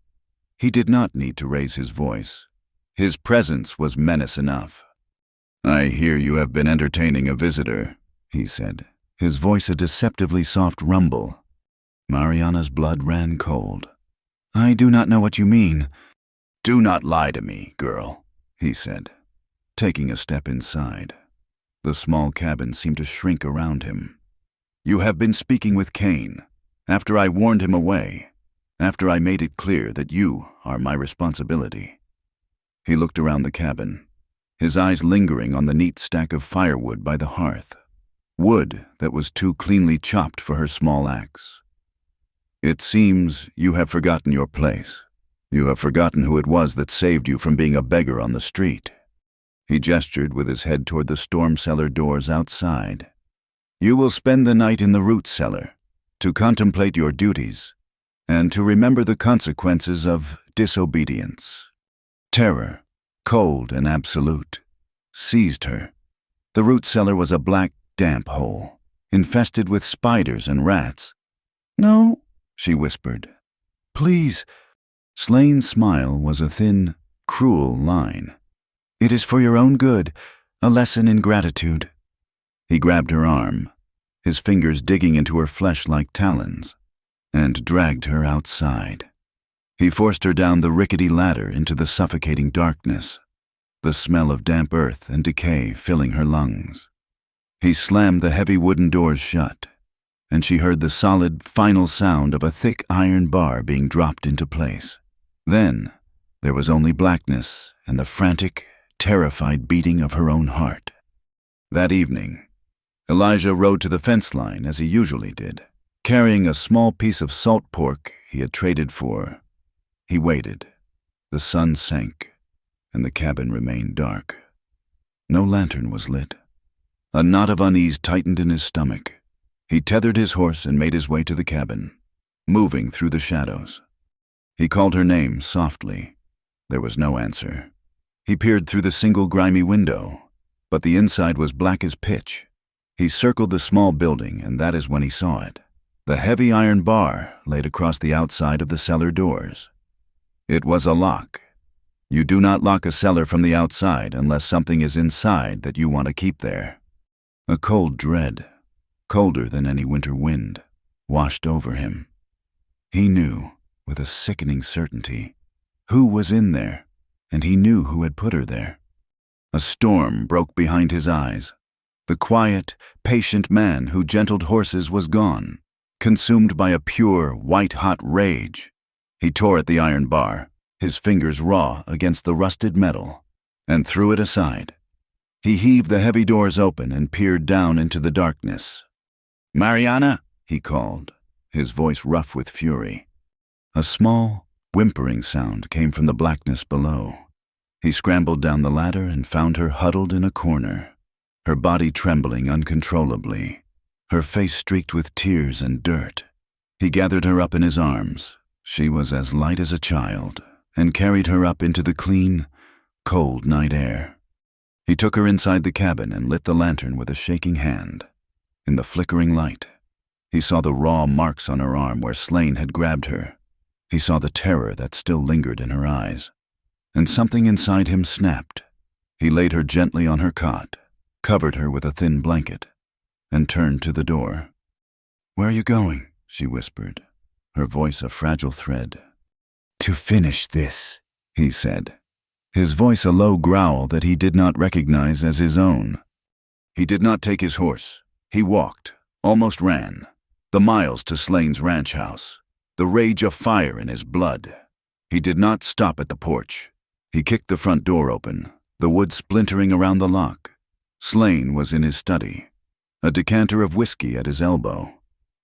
He did not need to raise his voice. His presence was menace enough. "I hear you have been entertaining a visitor," he said, his voice a deceptively soft rumble. Mariana's blood ran cold. "I do not know what you mean." "Do not lie to me, girl," he said, taking a step inside. The small cabin seemed to shrink around him. "You have been speaking with Cain, after I warned him away, after I made it clear that you are my responsibility." He looked around the cabin, his eyes lingering on the neat stack of firewood by the hearth, wood that was too cleanly chopped for her small axe. "It seems you have forgotten your place. You have forgotten who it was that saved you from being a beggar on the street." He gestured with his head toward the storm cellar doors outside. "You will spend the night in the root cellar, to contemplate your duties, and to remember the consequences of disobedience." Terror, cold and absolute, seized her. The root cellar was a black, damp hole, infested with spiders and rats. "No," she whispered. "Please." Slane's smile was a thin, cruel line. "It is for your own good, a lesson in gratitude." He grabbed her arm, his fingers digging into her flesh like talons, and dragged her outside. He forced her down the rickety ladder into the suffocating darkness, the smell of damp earth and decay filling her lungs. He slammed the heavy wooden doors shut, and she heard the solid, final sound of a thick iron bar being dropped into place. Then there was only blackness and the frantic, terrified beating of her own heart. That evening, Elijah rode to the fence line as he usually did, carrying a small piece of salt pork he had traded for. He waited. The sun sank, and the cabin remained dark. No lantern was lit. A knot of unease tightened in his stomach. He tethered his horse and made his way to the cabin, moving through the shadows. He called her name softly. There was no answer. He peered through the single grimy window, but the inside was black as pitch. He circled the small building, and that is when he saw it. The heavy iron bar laid across the outside of the cellar doors. It was a lock. You do not lock a cellar from the outside unless something is inside that you want to keep there. A cold dread, colder than any winter wind, washed over him. He knew, with a sickening certainty, who was in there, and he knew who had put her there. A storm broke behind his eyes. The quiet, patient man who gentled horses was gone, consumed by a pure, white-hot rage. He tore at the iron bar, his fingers raw against the rusted metal, and threw it aside. He heaved the heavy doors open and peered down into the darkness. "Mariana," he called, his voice rough with fury. A small, whimpering sound came from the blackness below. He scrambled down the ladder and found her huddled in a corner, her body trembling uncontrollably, her face streaked with tears and dirt. He gathered her up in his arms. She was as light as a child, and carried her up into the clean, cold night air. He took her inside the cabin and lit the lantern with a shaking hand. In the flickering light, he saw the raw marks on her arm where Slane had grabbed her. He saw the terror that still lingered in her eyes, and something inside him snapped. He laid her gently on her cot, covered her with a thin blanket, and turned to the door. "Where are you going?" she whispered, her voice a fragile thread. "To finish this," he said, his voice a low growl that he did not recognize as his own. He did not take his horse. He walked, almost ran, the miles to Slane's ranch house, the rage of fire in his blood. He did not stop at the porch. He kicked the front door open, the wood splintering around the lock. Slane was in his study, a decanter of whiskey at his elbow.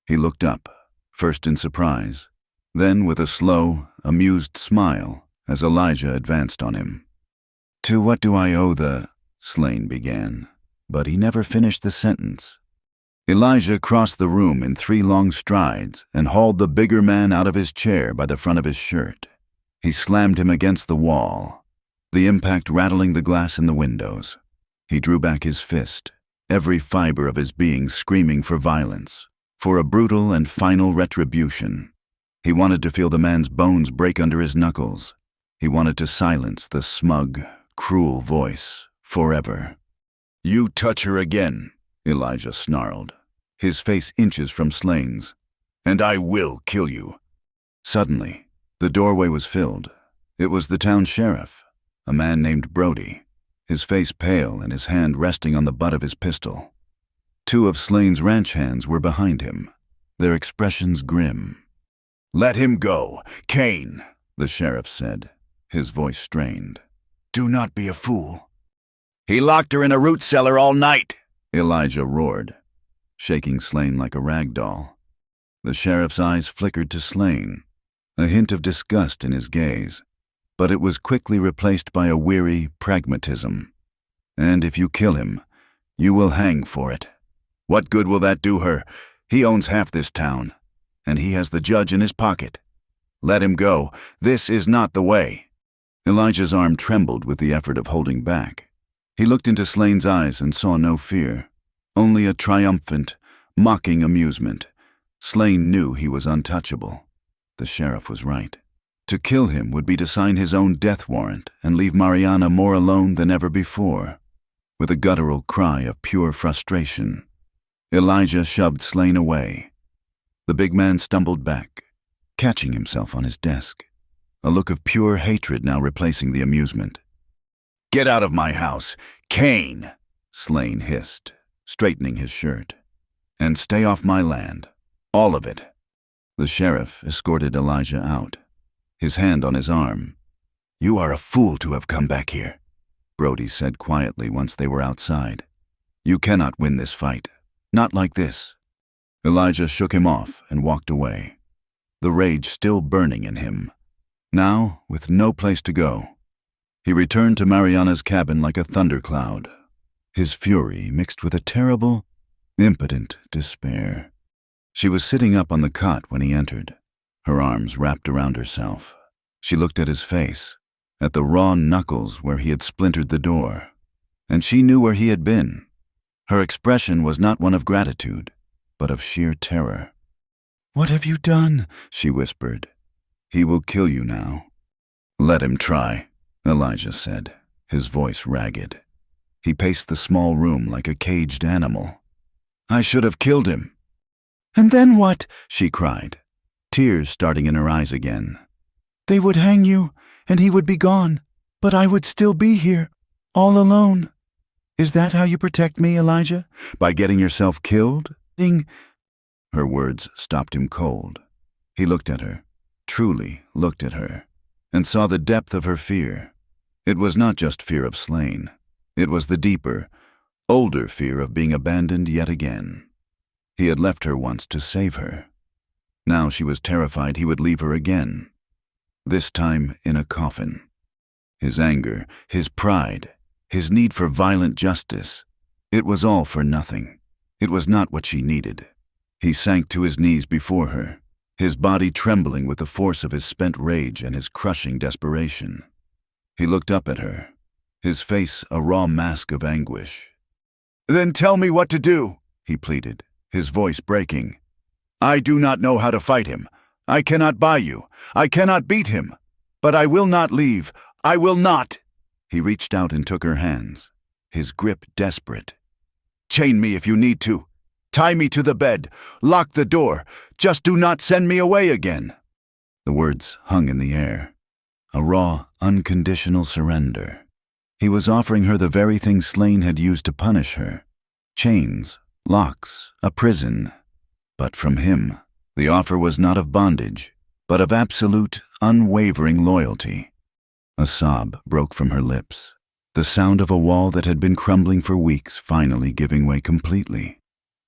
He looked up, first in surprise, then with a slow, amused smile as Elijah advanced on him. "To what do I owe the—" Slane began, but he never finished the sentence. Elijah crossed the room in 3 long strides and hauled the bigger man out of his chair by the front of his shirt. He slammed him against the wall, the impact rattling the glass in the windows. He drew back his fist, every fiber of his being screaming for violence, for a brutal and final retribution. He wanted to feel the man's bones break under his knuckles. He wanted to silence the smug, cruel voice forever. "You touch her again," Elijah snarled, his face inches from Slane's. "And I will kill you." Suddenly, the doorway was filled. It was the town sheriff, a man named Brody, his face pale and his hand resting on the butt of his pistol. Two of Slane's ranch hands were behind him, their expressions grim. "Let him go, Cain," the sheriff said, his voice strained. "Do not be a fool." "He locked her in a root cellar all night," Elijah roared, shaking Slane like a rag doll. The sheriff's eyes flickered to Slane, a hint of disgust in his gaze, but it was quickly replaced by a weary pragmatism. "And if you kill him, you will hang for it. What good will that do her? He owns half this town, and he has the judge in his pocket. Let him go. This is not the way." Elijah's arm trembled with the effort of holding back. He looked into Slane's eyes and saw no fear, only a triumphant, mocking amusement. Slane knew he was untouchable. The sheriff was right. To kill him would be to sign his own death warrant and leave Mariana more alone than ever before. With a guttural cry of pure frustration, Elijah shoved Slane away. The big man stumbled back, catching himself on his desk, a look of pure hatred now replacing the amusement. "Get out of my house, Cain," Slane hissed, straightening his shirt. "And stay off my land. All of it." The sheriff escorted Elijah out, his hand on his arm. "You are a fool to have come back here," Brody said quietly once they were outside. "You cannot win this fight. Not like this." Elijah shook him off and walked away, the rage still burning in him. Now, with no place to go, he returned to Mariana's cabin like a thundercloud, his fury mixed with a terrible, impotent despair. She was sitting up on the cot when he entered, her arms wrapped around herself. She looked at his face, at the raw knuckles where he had splintered the door, and she knew where he had been. Her expression was not one of gratitude, but of sheer terror. "What have you done?" she whispered. "He will kill you now." "Let him try," Elijah said, his voice ragged. He paced the small room like a caged animal. "I should have killed him." "And then what?" she cried, tears starting in her eyes again. "They would hang you, and he would be gone, but I would still be here, all alone. Is that how you protect me, Elijah? By getting yourself killed?" Her words stopped him cold. He looked at her, truly looked at her, and saw the depth of her fear. It was not just fear of Slane. It was the deeper, older fear of being abandoned yet again. He had left her once to save her. Now she was terrified he would leave her again, this time in a coffin. His anger, his pride, his need for violent justice, it was all for nothing. It was not what she needed. He sank to his knees before her, his body trembling with the force of his spent rage and his crushing desperation. He looked up at her, his face a raw mask of anguish. "Then tell me what to do," he pleaded, his voice breaking. "I do not know how to fight him. I cannot buy you. I cannot beat him. But I will not leave. I will not." He reached out and took her hands, his grip desperate. "Chain me if you need to. Tie me to the bed. Lock the door. Just do not send me away again." The words hung in the air. A raw, unconditional surrender. He was offering her the very thing Slane had used to punish her. Chains, locks, a prison. But from him, the offer was not of bondage, but of absolute, unwavering loyalty. A sob broke from her lips, the sound of a wall that had been crumbling for weeks finally giving way completely.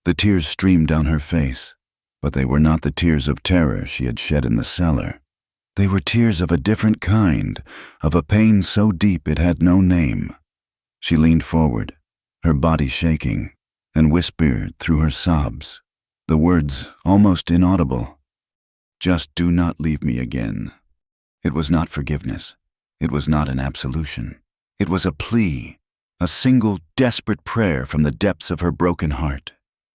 The tears streamed down her face, but they were not the tears of terror she had shed in the cellar. They were tears of a different kind, of a pain so deep it had no name. She leaned forward, her body shaking, and whispered through her sobs, the words almost inaudible. "Just do not leave me again." It was not forgiveness. It was not an absolution. It was a plea, a single desperate prayer from the depths of her broken heart.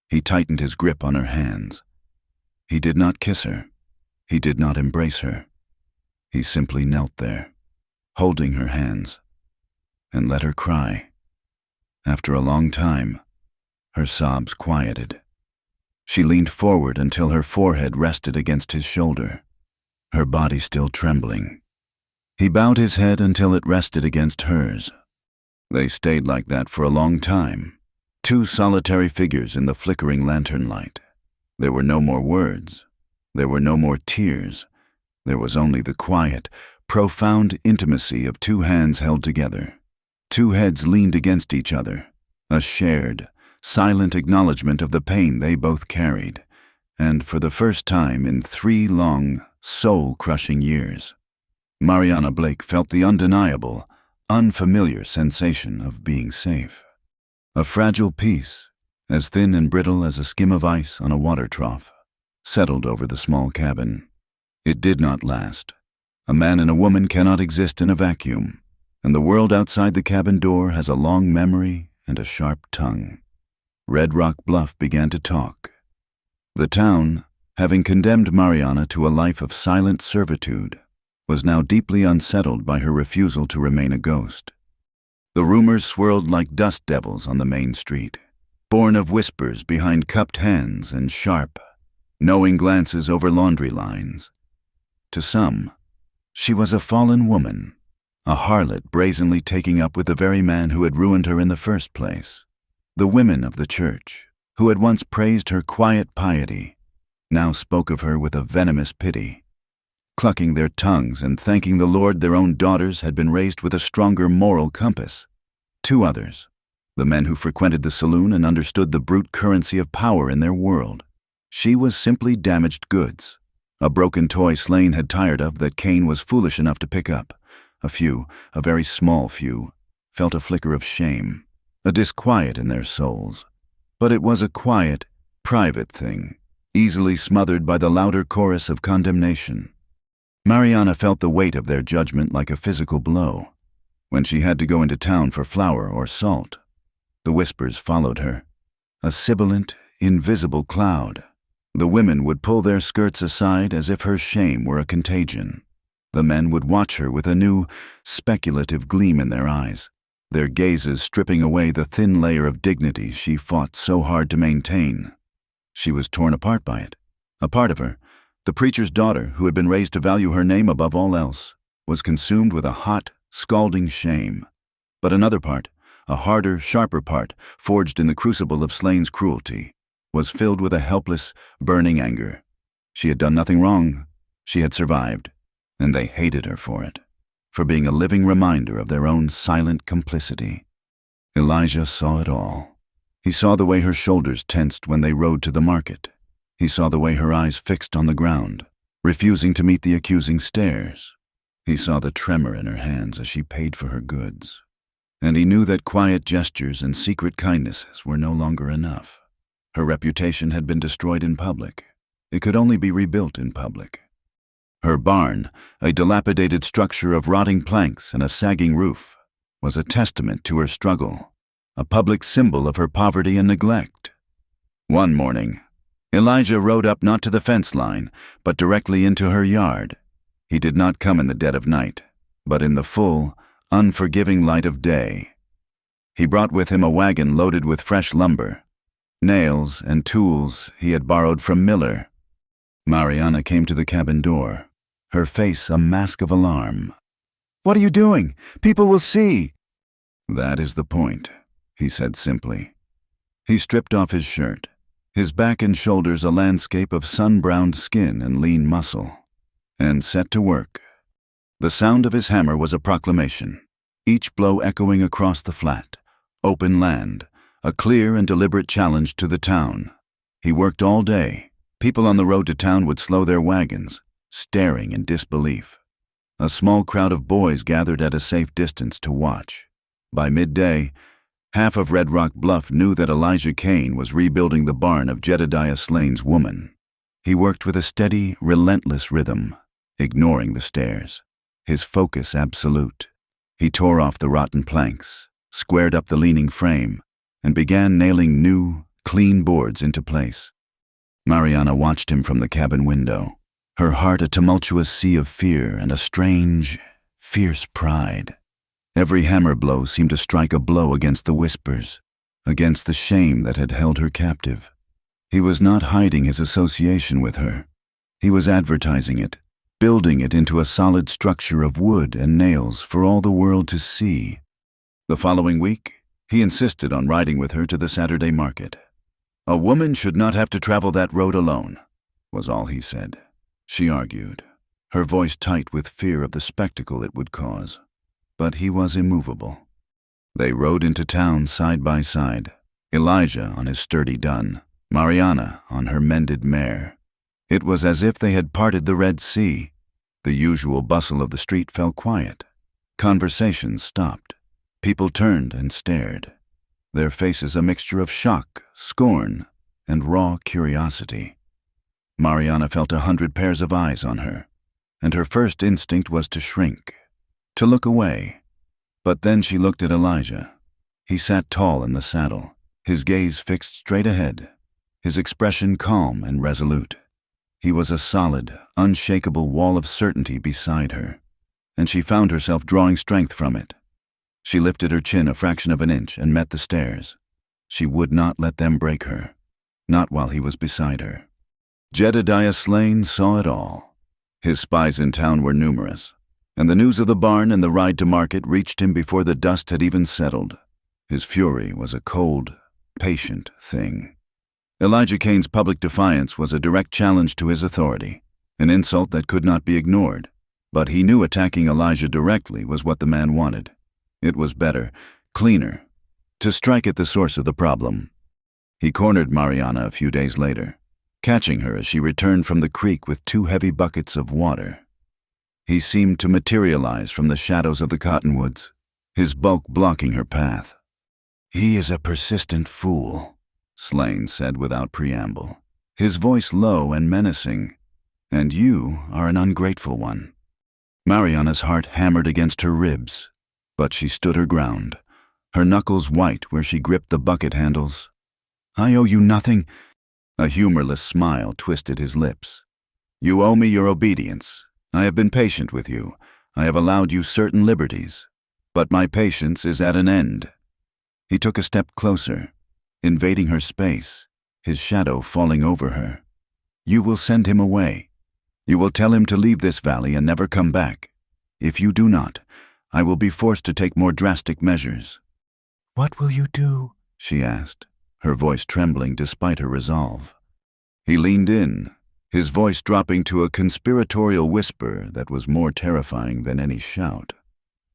He tightened his grip on her hands. He did not kiss her. He did not embrace her. He simply knelt there, holding her hands, and let her cry. After a long time, Her sobs quieted. She leaned forward until her forehead rested against his shoulder, her body still trembling. He bowed his head until it rested against hers. They stayed like that for a long time, two solitary figures in the flickering lantern light. There were no more words. There were no more tears. There was only the quiet, profound intimacy of two hands held together. Two heads leaned against each other, a shared, silent acknowledgement of the pain they both carried, and for the first time in 3 long, soul-crushing years, Mariana Blake felt the undeniable, unfamiliar sensation of being safe. A fragile peace, as thin and brittle as a skim of ice on a water trough, settled over the small cabin. It did not last. A man and a woman cannot exist in a vacuum, and the world outside the cabin door has a long memory and a sharp tongue. Red Rock Bluff began to talk. The town, having condemned Mariana to a life of silent servitude, was now deeply unsettled by her refusal to remain a ghost. The rumors swirled like dust devils on the main street, born of whispers behind cupped hands and sharp, knowing glances over laundry lines. To some, she was a fallen woman, a harlot brazenly taking up with the very man who had ruined her in the first place. The women of the church, who had once praised her quiet piety, now spoke of her with a venomous pity, clucking their tongues and thanking the Lord their own daughters had been raised with a stronger moral compass. 2 others, the men who frequented the saloon and understood the brute currency of power in their world. She was simply damaged goods, a broken toy Slane had tired of that Cain was foolish enough to pick up. A few, a very small few, felt a flicker of shame, a disquiet in their souls. But it was a quiet, private thing, easily smothered by the louder chorus of condemnation. Mariana felt the weight of their judgment like a physical blow. When she had to go into town for flour or salt, the whispers followed her, a sibilant, invisible cloud. The women would pull their skirts aside as if her shame were a contagion. The men would watch her with a new, speculative gleam in their eyes, their gazes stripping away the thin layer of dignity she fought so hard to maintain. She was torn apart by it. A part of her, the preacher's daughter who had been raised to value her name above all else, was consumed with a hot, scalding shame. But another part, a harder, sharper part, forged in the crucible of Slane's cruelty, was filled with a helpless, burning anger. She had done nothing wrong. She had survived, and they hated her for it, for being a living reminder of their own silent complicity. Elijah saw it all. He saw the way her shoulders tensed when they rode to the market. He saw the way her eyes fixed on the ground, refusing to meet the accusing stares. He saw the tremor in her hands as she paid for her goods. And he knew that quiet gestures and secret kindnesses were no longer enough. Her reputation had been destroyed in public. It could only be rebuilt in public. Her barn, a dilapidated structure of rotting planks and a sagging roof, was a testament to her struggle, a public symbol of her poverty and neglect. One morning, Elijah rode up not to the fence line, but directly into her yard. He did not come in the dead of night, but in the full, unforgiving light of day. He brought with him a wagon loaded with fresh lumber, nails and tools he had borrowed from Miller. Mariana came to the cabin door, her face a mask of alarm. "What are you doing? People will see." "That is the point," he said simply. He stripped off his shirt, his back and shoulders a landscape of sun-browned skin and lean muscle, and set to work. The sound of his hammer was a proclamation, each blow echoing across the flat, open land, a clear and deliberate challenge to the town. He worked all day. People on the road to town would slow their wagons, staring in disbelief. A small crowd of boys gathered at a safe distance to watch. By midday, half of Red Rock Bluff knew that Elijah Cain was rebuilding the barn of Jedediah Slane's woman. He worked with a steady, relentless rhythm, ignoring the stares, his focus absolute. He tore off the rotten planks, squared up the leaning frame, and began nailing new, clean boards into place. Mariana watched him from the cabin window, her heart a tumultuous sea of fear and a strange, fierce pride. Every hammer blow seemed to strike a blow against the whispers, against the shame that had held her captive. He was not hiding his association with her. He was advertising it, building it into a solid structure of wood and nails for all the world to see. The following week, he insisted on riding with her to the Saturday market. "A woman should not have to travel that road alone," was all he said. She argued, her voice tight with fear of the spectacle it would cause. But he was immovable. They rode into town side by side, Elijah on his sturdy dun, Mariana on her mended mare. It was as if they had parted the Red Sea. The usual bustle of the street fell quiet. Conversations stopped. People turned and stared, their faces a mixture of shock, scorn, and raw curiosity. Mariana felt 100 pairs of eyes on her, and her first instinct was to shrink, to look away. But then she looked at Elijah. He sat tall in the saddle, his gaze fixed straight ahead, his expression calm and resolute. He was a solid, unshakable wall of certainty beside her, and she found herself drawing strength from it. She lifted her chin a fraction of an inch and met the stares. She would not let them break her, not while he was beside her. Jedediah Slane saw it all. His spies in town were numerous, and the news of the barn and the ride to market reached him before the dust had even settled. His fury was a cold, patient thing. Elijah Kane's public defiance was a direct challenge to his authority, an insult that could not be ignored. But he knew attacking Elijah directly was what the man wanted. It was better, cleaner, to strike at the source of the problem. He cornered Mariana a few days later, catching her as she returned from the creek with 2 heavy buckets of water. He seemed to materialize from the shadows of the cottonwoods, his bulk blocking her path. "He is a persistent fool," Slane said without preamble, his voice low and menacing. "And you are an ungrateful one." Mariana's heart hammered against her ribs, but she stood her ground, her knuckles white where she gripped the bucket handles. "I owe you nothing." A humorless smile twisted his lips. "You owe me your obedience. I have been patient with you. I have allowed you certain liberties. But my patience is at an end." He took a step closer, invading her space, his shadow falling over her. "You will send him away. You will tell him to leave this valley and never come back. If you do not, I will be forced to take more drastic measures." "What will you do?" she asked, her voice trembling despite her resolve. He leaned in, his voice dropping to a conspiratorial whisper that was more terrifying than any shout.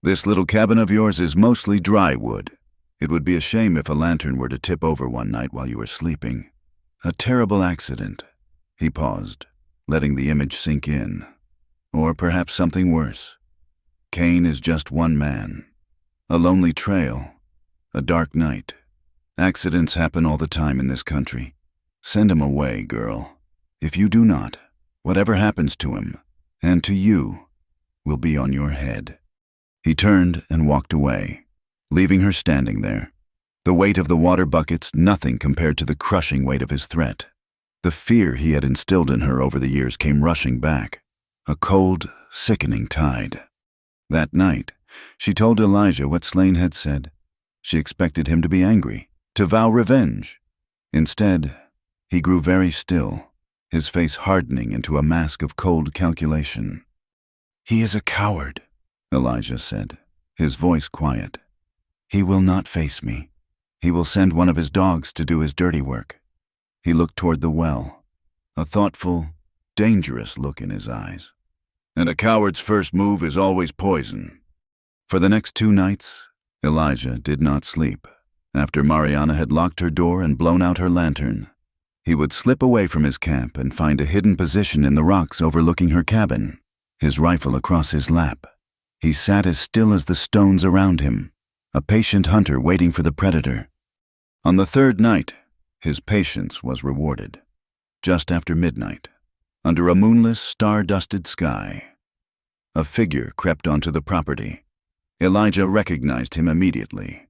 "This little cabin of yours is mostly dry wood. It would be a shame if a lantern were to tip over one night while you were sleeping. A terrible accident." He paused, letting the image sink in. "Or perhaps something worse. Kane is just one man. A lonely trail. A dark night. Accidents happen all the time in this country. Send him away, girl. If you do not, whatever happens to him, and to you, will be on your head." He turned and walked away, leaving her standing there. The weight of the water buckets nothing compared to the crushing weight of his threat. The fear he had instilled in her over the years came rushing back, a cold, sickening tide. That night, she told Elijah what Slane had said. She expected him to be angry, to vow revenge. Instead, he grew very still, his face hardening into a mask of cold calculation. "He is a coward," Elijah said, his voice quiet. "He will not face me. He will send one of his dogs to do his dirty work." He looked toward the well, a thoughtful, dangerous look in his eyes. "And a coward's first move is always poison." For the next 2 nights, Elijah did not sleep. After Mariana had locked her door and blown out her lantern, he would slip away from his camp and find a hidden position in the rocks overlooking her cabin, his rifle across his lap. He sat as still as the stones around him, a patient hunter waiting for the predator. On the 3rd night, his patience was rewarded. Just after midnight, under a moonless, star-dusted sky, a figure crept onto the property. Elijah recognized him immediately.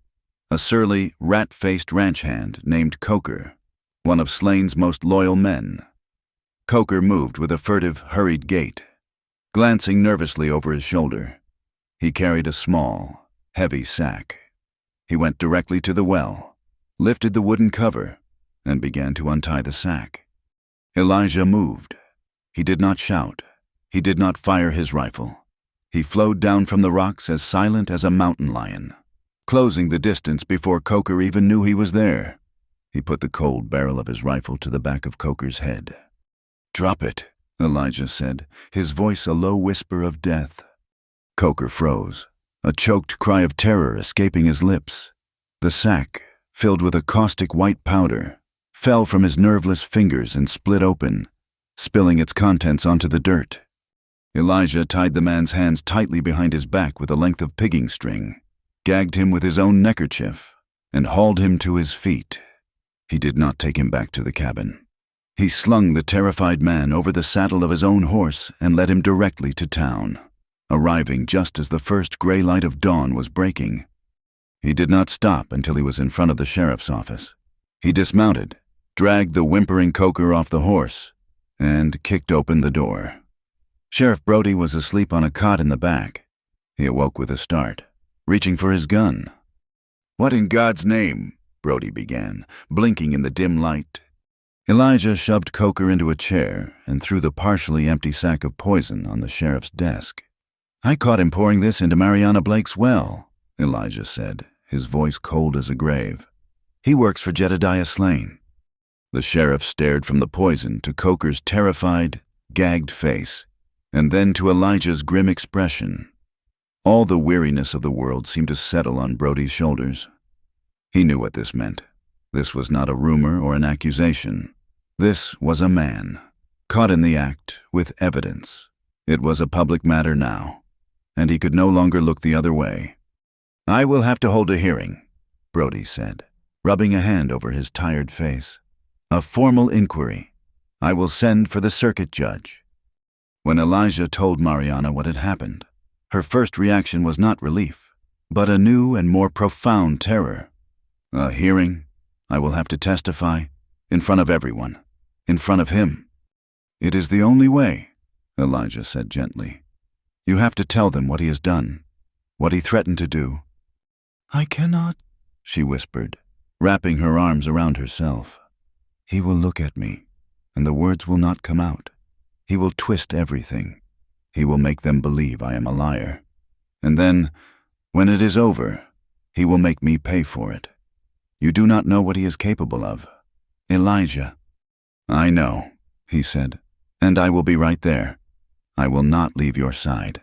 A surly, rat-faced ranch hand named Coker, one of Slane's most loyal men. Coker moved with a furtive, hurried gait, glancing nervously over his shoulder. He carried a small, heavy sack. He went directly to the well, lifted the wooden cover, and began to untie the sack. Elijah moved. He did not shout. He did not fire his rifle. He flowed down from the rocks as silent as a mountain lion, closing the distance before Coker even knew he was there. He put the cold barrel of his rifle to the back of Coker's head. "Drop it," Elijah said, his voice a low whisper of death. Coker froze, a choked cry of terror escaping his lips. The sack, filled with a caustic white powder, fell from his nerveless fingers and split open, spilling its contents onto the dirt. Elijah tied the man's hands tightly behind his back with a length of pigging string, gagged him with his own neckerchief, and hauled him to his feet. He did not take him back to the cabin. He slung the terrified man over the saddle of his own horse and led him directly to town, arriving just as the first gray light of dawn was breaking. He did not stop until he was in front of the sheriff's office. He dismounted, dragged the whimpering Coker off the horse, and kicked open the door. Sheriff Brody was asleep on a cot in the back. He awoke with a start, reaching for his gun. "What in God's name?" Brody began, blinking in the dim light. Elijah shoved Coker into a chair and threw the partially empty sack of poison on the sheriff's desk. "I caught him pouring this into Mariana Blake's well," Elijah said, his voice cold as a grave. "He works for Jedediah Slane." The sheriff stared from the poison to Coker's terrified, gagged face, and then to Elijah's grim expression. All the weariness of the world seemed to settle on Brody's shoulders. He knew what this meant. This was not a rumor or an accusation. This was a man, caught in the act with evidence. It was a public matter now, and he could no longer look the other way. "I will have to hold a hearing," Brody said, rubbing a hand over his tired face. "A formal inquiry. I will send for the circuit judge." When Elijah told Mariana what had happened, her first reaction was not relief, but a new and more profound terror. "A hearing? I will have to testify? In front of everyone? In front of him?" "It is the only way," Elijah said gently. "You have to tell them what he has done, what he threatened to do." "I cannot," she whispered, wrapping her arms around herself. "He will look at me, and the words will not come out. He will twist everything. He will make them believe I am a liar. And then, when it is over, he will make me pay for it. You do not know what he is capable of. Elijah." "I know," he said, "and I will be right there. I will not leave your side."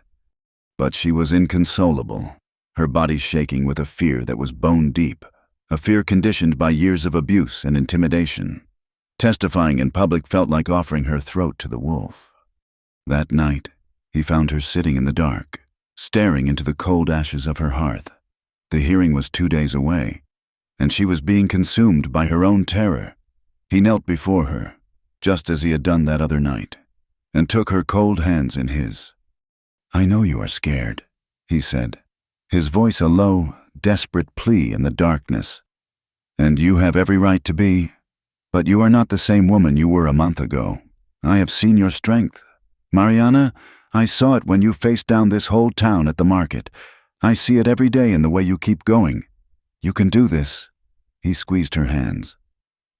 But she was inconsolable, her body shaking with a fear that was bone deep, a fear conditioned by years of abuse and intimidation. Testifying in public felt like offering her throat to the wolf. That night, he found her sitting in the dark, staring into the cold ashes of her hearth. The hearing was 2 days away, and she was being consumed by her own terror. He knelt before her, just as he had done that other night, and took her cold hands in his. "I know you are scared," he said, his voice a low, desperate plea in the darkness. "And you have every right to be. But you are not the same woman you were a month ago. I have seen your strength. Mariana, I saw it when you faced down this whole town at the market. I see it every day in the way you keep going. You can do this." He squeezed her hands.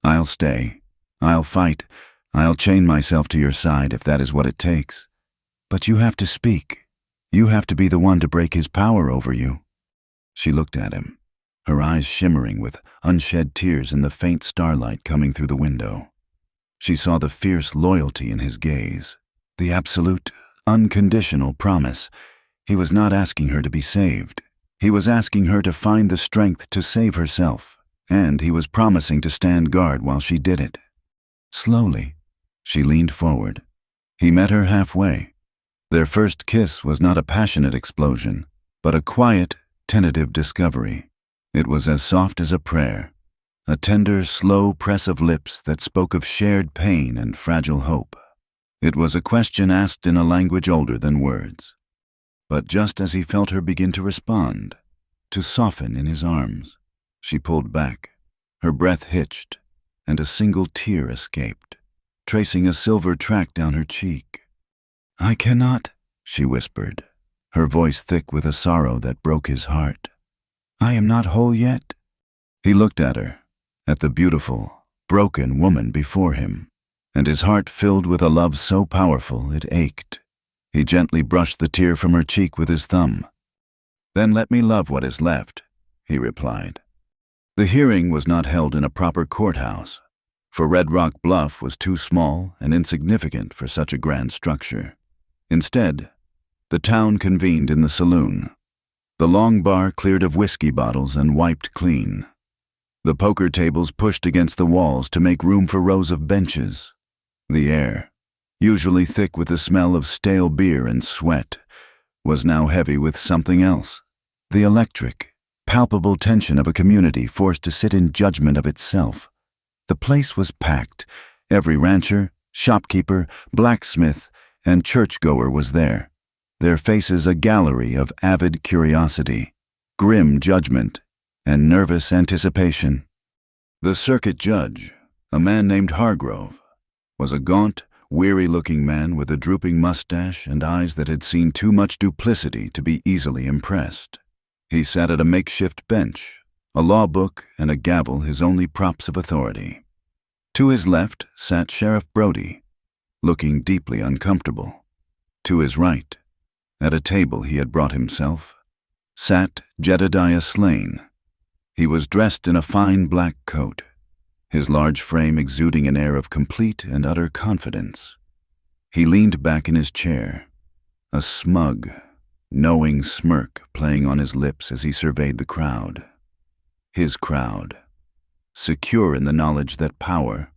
"I'll stay. I'll fight. I'll chain myself to your side if that is what it takes. But you have to speak. You have to be the one to break his power over you." She looked at him, her eyes shimmering with unshed tears in the faint starlight coming through the window. She saw the fierce loyalty in his gaze, the absolute, unconditional promise. He was not asking her to be saved. He was asking her to find the strength to save herself, and he was promising to stand guard while she did it. Slowly, she leaned forward. He met her halfway. Their first kiss was not a passionate explosion, but a quiet, tentative discovery. It was as soft as a prayer, a tender, slow press of lips that spoke of shared pain and fragile hope. It was a question asked in a language older than words. But just as he felt her begin to respond, to soften in his arms, she pulled back, her breath hitched, and a single tear escaped, tracing a silver track down her cheek. "I cannot," she whispered, her voice thick with a sorrow that broke his heart. "I am not whole yet." He looked at her, at the beautiful, broken woman before him, and his heart filled with a love so powerful it ached. He gently brushed the tear from her cheek with his thumb. "Then let me love what is left," he replied. The hearing was not held in a proper courthouse, for Red Rock Bluff was too small and insignificant for such a grand structure. Instead, the town convened in the saloon. The long bar cleared of whiskey bottles and wiped clean. The poker tables pushed against the walls to make room for rows of benches. The air, usually thick with the smell of stale beer and sweat, was now heavy with something else. The electric, palpable tension of a community forced to sit in judgment of itself. The place was packed. Every rancher, shopkeeper, blacksmith, and churchgoer was there, their faces a gallery of avid curiosity, grim judgment, and nervous anticipation. The circuit judge, a man named Hargrove, was a gaunt, weary-looking man with a drooping mustache and eyes that had seen too much duplicity to be easily impressed. He sat at a makeshift bench, a law book and a gavel his only props of authority. To his left sat Sheriff Brody, looking deeply uncomfortable. To his right, at a table he had brought himself, sat Jedediah Slane. He was dressed in a fine black coat, his large frame exuding an air of complete and utter confidence. He leaned back in his chair, a smug, knowing smirk playing on his lips as he surveyed the crowd. His crowd, secure in the knowledge that power,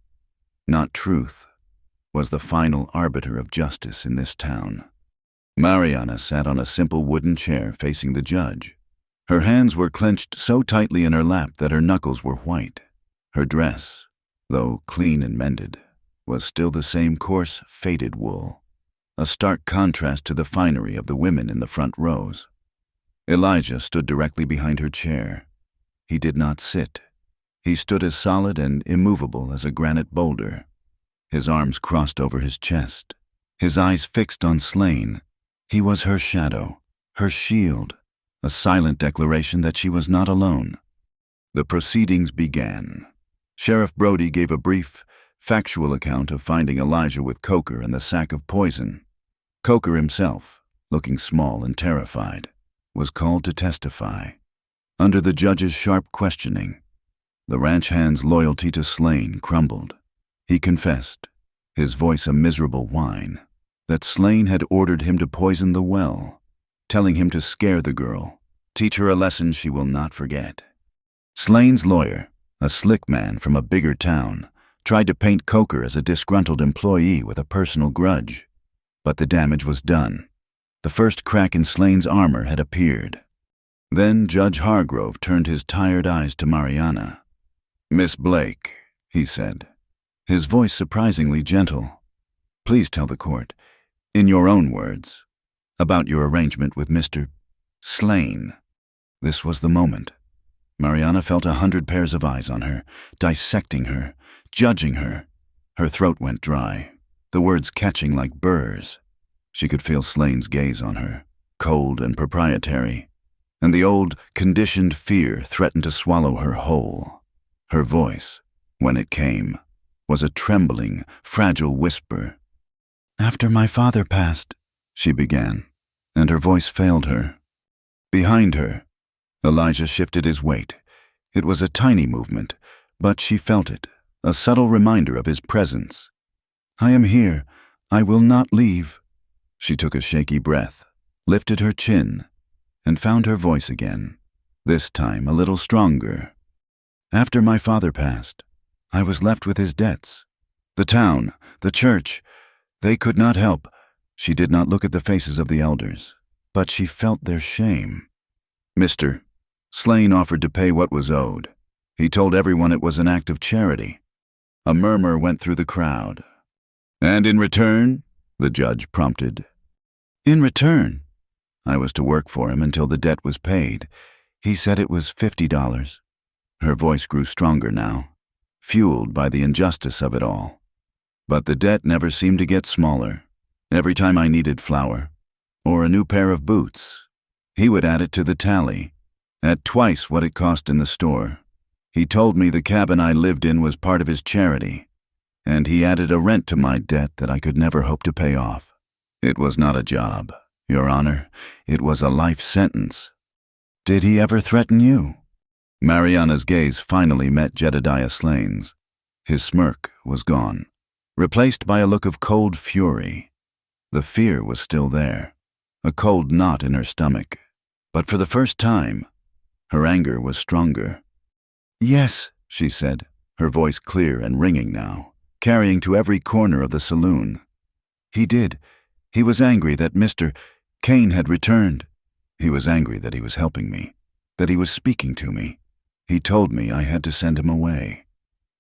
not truth, was the final arbiter of justice in this town. Mariana sat on a simple wooden chair facing the judge. Her hands were clenched so tightly in her lap that her knuckles were white. Her dress, though clean and mended, was still the same coarse, faded wool, a stark contrast to the finery of the women in the front rows. Elijah stood directly behind her chair. He did not sit. He stood as solid and immovable as a granite boulder, his arms crossed over his chest, his eyes fixed on Slane. He was her shadow, her shield, a silent declaration that she was not alone. The proceedings began. Sheriff Brody gave a brief, factual account of finding Elijah with Coker and the sack of poison. Coker himself, looking small and terrified, was called to testify. Under the judge's sharp questioning, the ranch hand's loyalty to Slane crumbled. He confessed, his voice a miserable whine, that Slane had ordered him to poison the well, telling him to scare the girl, teach her a lesson she will not forget. Slane's lawyer, a slick man from a bigger town, tried to paint Coker as a disgruntled employee with a personal grudge. But the damage was done. The first crack in Slane's armor had appeared. Then Judge Hargrove turned his tired eyes to Mariana. "Miss Blake," he said, his voice surprisingly gentle, "please tell the court, in your own words, about your arrangement with Mr. Slane." This was the moment. Mariana felt 100 pairs of eyes on her, dissecting her, judging her. Her throat went dry, the words catching like burrs. She could feel Slane's gaze on her, cold and proprietary, and the old, conditioned fear threatened to swallow her whole. Her voice, when it came, was a trembling, fragile whisper. "After my father passed," she began, and her voice failed her. Behind her, Elijah shifted his weight. It was a tiny movement, but she felt it, a subtle reminder of his presence. "I am here. I will not leave." She took a shaky breath, lifted her chin, and found her voice again, this time a little stronger. "After my father passed, I was left with his debts. The town, the church, they could not help." She did not look at the faces of the elders, but she felt their shame. "Mr. Slane offered to pay what was owed. He told everyone it was an act of charity." A murmur went through the crowd. "And in return?" the judge prompted. "In return, I was to work for him until the debt was paid. He said it was $50. Her voice grew stronger now, fueled by the injustice of it all. "But the debt never seemed to get smaller. Every time I needed flour, or a new pair of boots, he would add it to the tally, at twice what it cost in the store. He told me the cabin I lived in was part of his charity, and he added a rent to my debt that I could never hope to pay off. It was not a job, Your Honor. It was a life sentence. Did he ever threaten you? Mariana's gaze finally met Jedediah Slane's. His smirk was gone, replaced by a look of cold fury. The fear was still there, a cold knot in her stomach, but for the first time, her anger was stronger. Yes, she said, her voice clear and ringing now, carrying to every corner of the saloon. He did. He was angry that Mr. Kane had returned. He was angry that he was helping me, that he was speaking to me. He told me I had to send him away.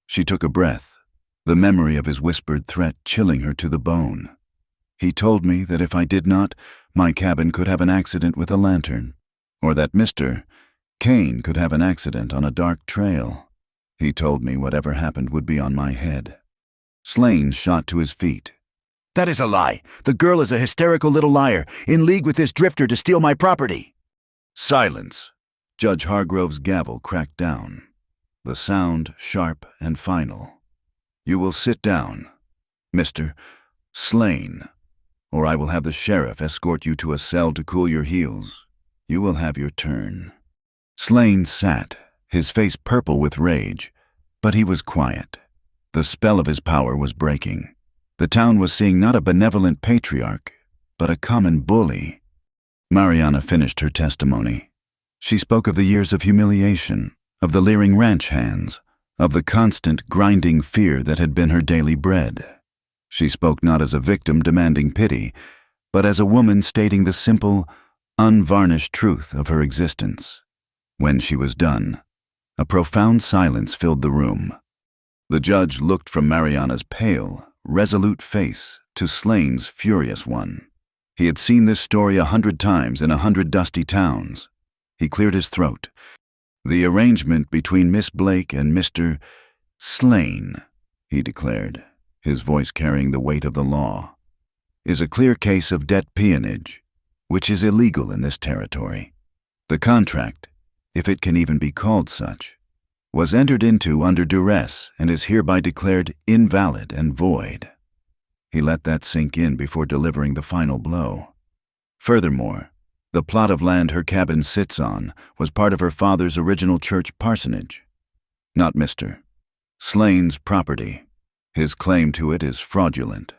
She took a breath, the memory of his whispered threat chilling her to the bone. He told me that if I did not, my cabin could have an accident with a lantern, or that Mr. Kane could have an accident on a dark trail. He told me whatever happened would be on my head. Slane shot to his feet. That is a lie. The girl is a hysterical little liar, in league with this drifter to steal my property. Silence. Judge Hargrove's gavel cracked down, the sound sharp and final. You will sit down, Mr. Slane, or I will have the sheriff escort you to a cell to cool your heels. You will have your turn. Slane sat, his face purple with rage, but he was quiet. The spell of his power was breaking. The town was seeing not a benevolent patriarch, but a common bully. Mariana finished her testimony. She spoke of the years of humiliation, of the leering ranch hands, of the constant grinding fear that had been her daily bread. She spoke not as a victim demanding pity, but as a woman stating the simple, unvarnished truth of her existence. When she was done, a profound silence filled the room. The judge looked from Mariana's pale, resolute face to Slane's furious one. He had seen this story 100 times in 100 dusty towns. He cleared his throat. The arrangement between Miss Blake and Mr. Slane, he declared, his voice carrying the weight of the law, is a clear case of debt peonage, which is illegal in this territory. The contract, if it can even be called such, was entered into under duress and is hereby declared invalid and void. He let that sink in before delivering the final blow. Furthermore, the plot of land her cabin sits on was part of her father's original church parsonage, not Mr. Slane's property. His claim to it is fraudulent.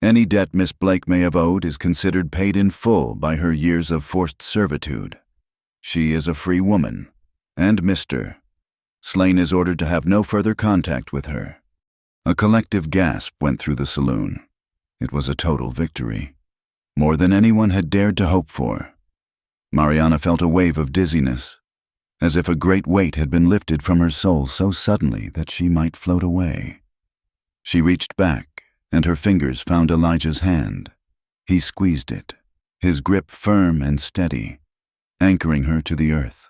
Any debt Miss Blake may have owed is considered paid in full by her years of forced servitude. She is a free woman, and Mr. Slane is ordered to have no further contact with her. A collective gasp went through the saloon. It was a total victory, more than anyone had dared to hope for. Mariana felt a wave of dizziness, as if a great weight had been lifted from her soul so suddenly that she might float away. She reached back, and her fingers found Elijah's hand. He squeezed it, his grip firm and steady, anchoring her to the earth.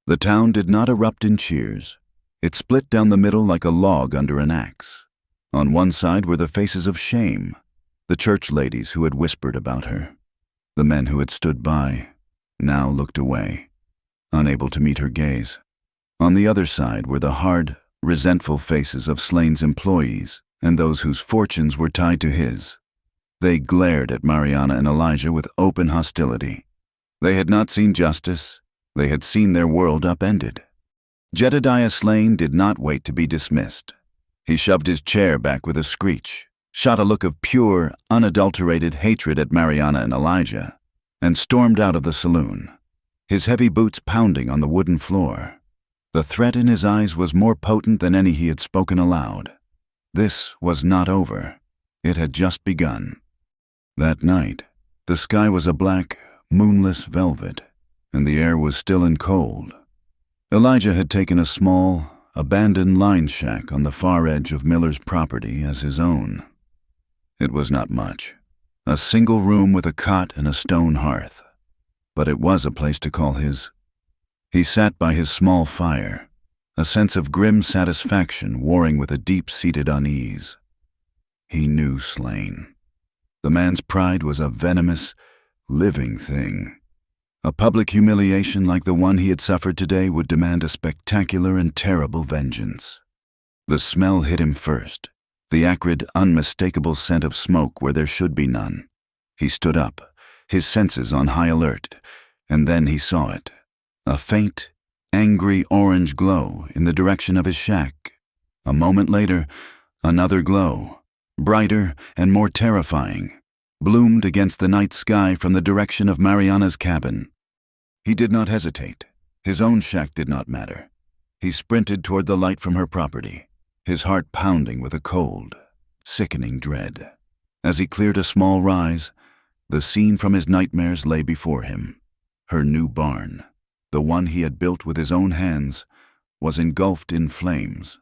The town did not erupt in cheers. It split down the middle like a log under an axe. On one side were the faces of shame, the church ladies who had whispered about her. The men who had stood by now looked away, unable to meet her gaze. On the other side were the hard, resentful faces of Slane's employees and those whose fortunes were tied to his. They glared at Mariana and Elijah with open hostility. They had not seen justice. They had seen their world upended. Jedediah Slane did not wait to be dismissed. He shoved his chair back with a screech, shot a look of pure, unadulterated hatred at Mariana and Elijah, and stormed out of the saloon, his heavy boots pounding on the wooden floor. The threat in his eyes was more potent than any he had spoken aloud. This was not over. It had just begun. That night, the sky was a black, moonless velvet, and the air was still and cold. Elijah had taken a small, abandoned line shack on the far edge of Miller's property as his own. It was not much, a single room with a cot and a stone hearth, but it was a place to call his. He sat by his small fire, a sense of grim satisfaction warring with a deep-seated unease. He knew Slane. The man's pride was a venomous, living thing. A public humiliation like the one he had suffered today would demand a spectacular and terrible vengeance. The smell hit him first, the acrid, unmistakable scent of smoke where there should be none. He stood up, his senses on high alert, and then he saw it. A faint, angry orange glow in the direction of his shack. A moment later, another glow, brighter and more terrifying, bloomed against the night sky from the direction of Mariana's cabin. He did not hesitate. His own shack did not matter. He sprinted toward the light from her property, his heart pounding with a cold, sickening dread. As he cleared a small rise, the scene from his nightmares lay before him. Her new barn, the one he had built with his own hands, was engulfed in flames.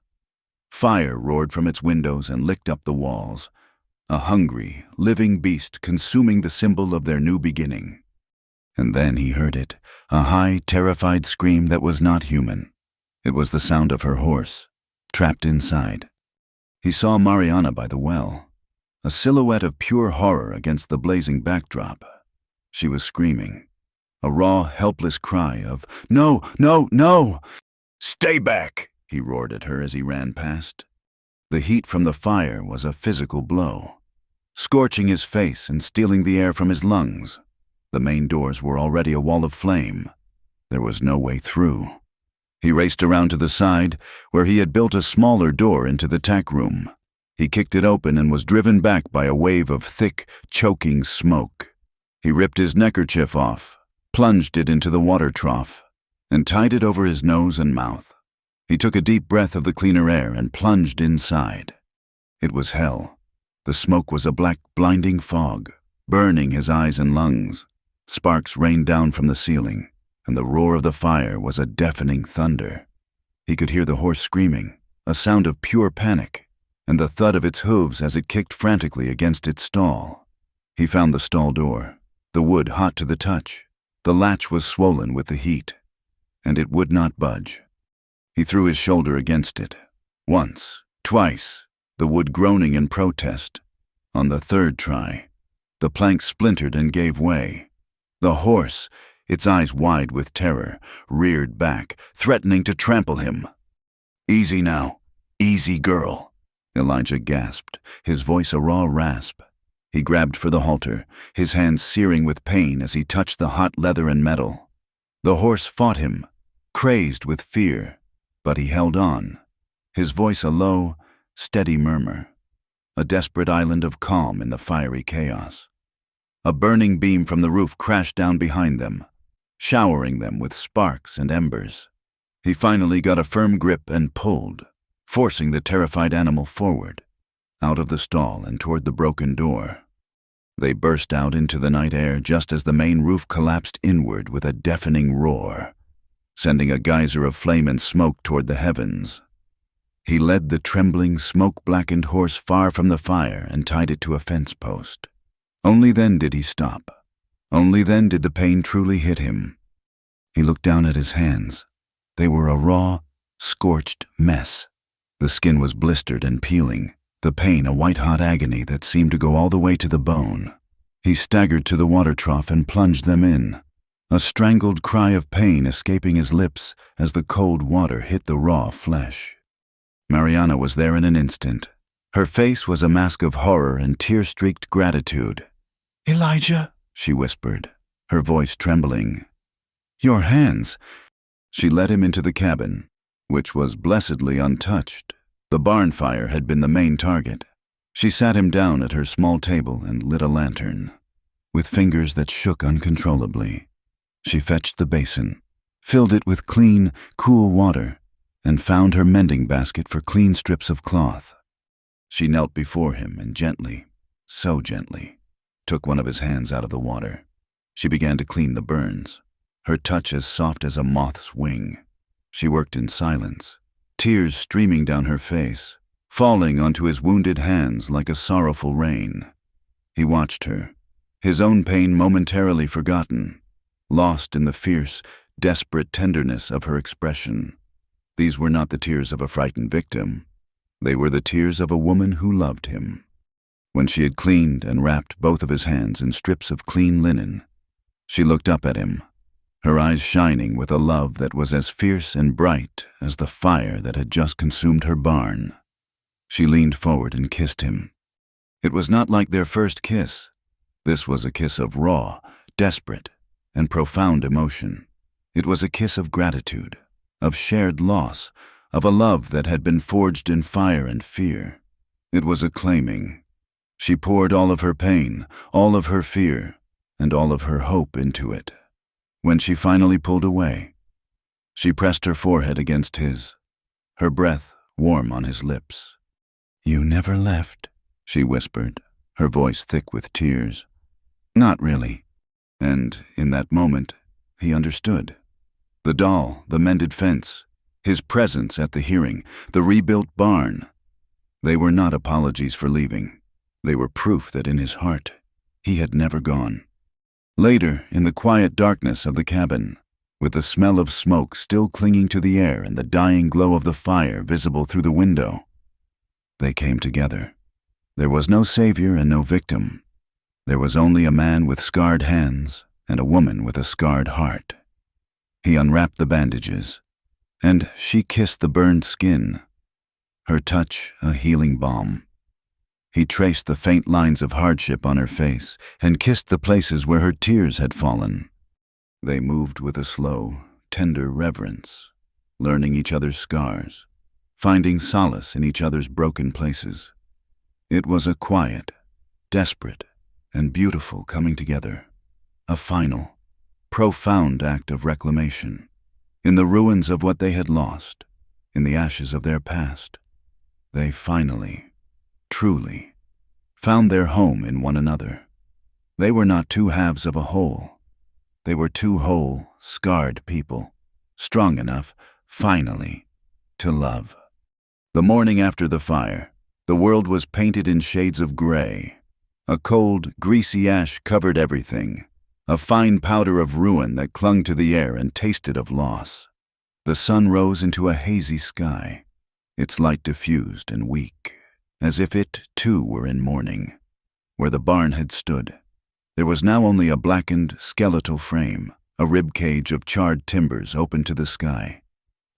Fire roared from its windows and licked up the walls, a hungry, living beast consuming the symbol of their new beginning. And then he heard it, a high, terrified scream that was not human. It was the sound of her horse, trapped inside. He saw Mariana by the well, a silhouette of pure horror against the blazing backdrop. She was screaming, a raw, helpless cry of, "No, no, no!" "Stay back!" he roared at her as he ran past. The heat from the fire was a physical blow, scorching his face and stealing the air from his lungs. The main doors were already a wall of flame. There was no way through. He raced around to the side, where he had built a smaller door into the tack room. He kicked it open and was driven back by a wave of thick, choking smoke. He ripped his neckerchief off, plunged it into the water trough, and tied it over his nose and mouth. He took a deep breath of the cleaner air and plunged inside. It was hell. The smoke was a black, blinding fog, burning his eyes and lungs. Sparks rained down from the ceiling, and the roar of the fire was a deafening thunder. He could hear the horse screaming, a sound of pure panic, and the thud of its hooves as it kicked frantically against its stall. He found the stall door, the wood hot to the touch. The latch was swollen with the heat, and it would not budge. He threw his shoulder against it. Once, twice, the wood groaning in protest. On the third try, the plank splintered and gave way. The horse, its eyes wide with terror, reared back, threatening to trample him. "Easy now, easy, girl," Elijah gasped, his voice a raw rasp. He grabbed for the halter, his hands searing with pain as he touched the hot leather and metal. The horse fought him, crazed with fear, but he held on, his voice a low, steady murmur, a desperate island of calm in the fiery chaos. A burning beam from the roof crashed down behind them, showering them with sparks and embers. He finally got a firm grip and pulled, forcing the terrified animal forward, out of the stall and toward the broken door. They burst out into the night air just as the main roof collapsed inward with a deafening roar, sending a geyser of flame and smoke toward the heavens. He led the trembling, smoke-blackened horse far from the fire and tied it to a fence post. Only then did he stop. Only then did the pain truly hit him. He looked down at his hands. They were a raw, scorched mess. The skin was blistered and peeling, the pain a white-hot agony that seemed to go all the way to the bone. He staggered to the water trough and plunged them in, a strangled cry of pain escaping his lips as the cold water hit the raw flesh. Mariana was there in an instant. Her face was a mask of horror and tear-streaked gratitude. "Elijah," she whispered, her voice trembling. "Your hands." She led him into the cabin, which was blessedly untouched. The barn fire had been the main target. She sat him down at her small table and lit a lantern. With fingers that shook uncontrollably, she fetched the basin, filled it with clean, cool water, and found her mending basket for clean strips of cloth. She knelt before him and gently, so gently, took one of his hands out of the water. She began to clean the burns, her touch as soft as a moth's wing. She worked in silence, tears streaming down her face, falling onto his wounded hands like a sorrowful rain. He watched her, his own pain momentarily forgotten, lost in the fierce, desperate tenderness of her expression. These were not the tears of a frightened victim. They were the tears of a woman who loved him. When she had cleaned and wrapped both of his hands in strips of clean linen, she looked up at him, her eyes shining with a love that was as fierce and bright as the fire that had just consumed her barn. She leaned forward and kissed him. It was not like their first kiss. This was a kiss of raw, desperate, and profound emotion. It was a kiss of gratitude, of shared loss, of a love that had been forged in fire and fear. It was a claiming. She poured all of her pain, all of her fear, and all of her hope into it. When she finally pulled away, she pressed her forehead against his, her breath warm on his lips. "You never left," she whispered, her voice thick with tears. "Not really." And in that moment, he understood. The doll, the mended fence, his presence at the hearing, the rebuilt barn. They were not apologies for leaving. They were proof that in his heart, he had never gone. Later, in the quiet darkness of the cabin, with the smell of smoke still clinging to the air and the dying glow of the fire visible through the window, they came together. There was no savior and no victim. There was only a man with scarred hands and a woman with a scarred heart. He unwrapped the bandages, and she kissed the burned skin, her touch a healing balm. He traced the faint lines of hardship on her face and kissed the places where her tears had fallen. They moved with a slow, tender reverence, learning each other's scars, finding solace in each other's broken places. It was a quiet, desperate, and beautiful coming together, a final, profound act of reclamation. In the ruins of what they had lost, in the ashes of their past, they finally, truly, found their home in one another. They were not two halves of a whole. They were two whole, scarred people, strong enough, finally, to love. The morning after the fire, the world was painted in shades of gray. A cold, greasy ash covered everything, a fine powder of ruin that clung to the air and tasted of loss. The sun rose into a hazy sky, its light diffused and weak, as if it, too, were in mourning. Where the barn had stood, there was now only a blackened, skeletal frame, a rib cage of charred timbers open to the sky.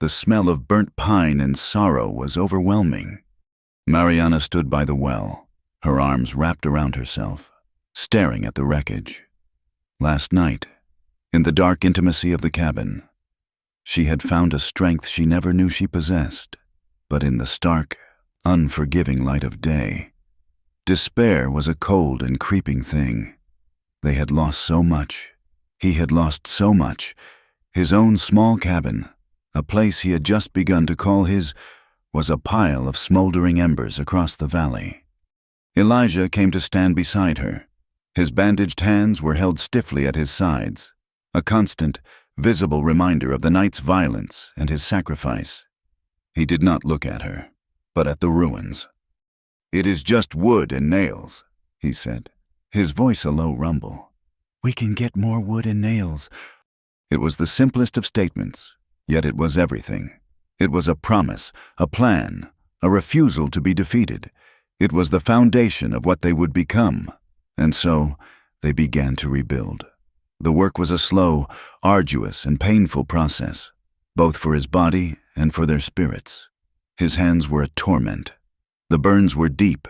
The smell of burnt pine and sorrow was overwhelming. Mariana stood by the well, her arms wrapped around herself, staring at the wreckage. Last night, in the dark intimacy of the cabin, she had found a strength she never knew she possessed. But in the stark, unforgiving light of day, despair was a cold and creeping thing. They had lost so much. He had lost so much. His own small cabin, a place he had just begun to call his, was a pile of smoldering embers across the valley. Elijah came to stand beside her. His bandaged hands were held stiffly at his sides, a constant, visible reminder of the night's violence and his sacrifice. He did not look at her, but at the ruins. "It is just wood and nails," he said, his voice a low rumble. "We can get more wood and nails." It was the simplest of statements, yet it was everything. It was a promise, a plan, a refusal to be defeated. It was the foundation of what they would become. And so, they began to rebuild. The work was a slow, arduous, and painful process, both for his body and for their spirits. His hands were a torment. The burns were deep,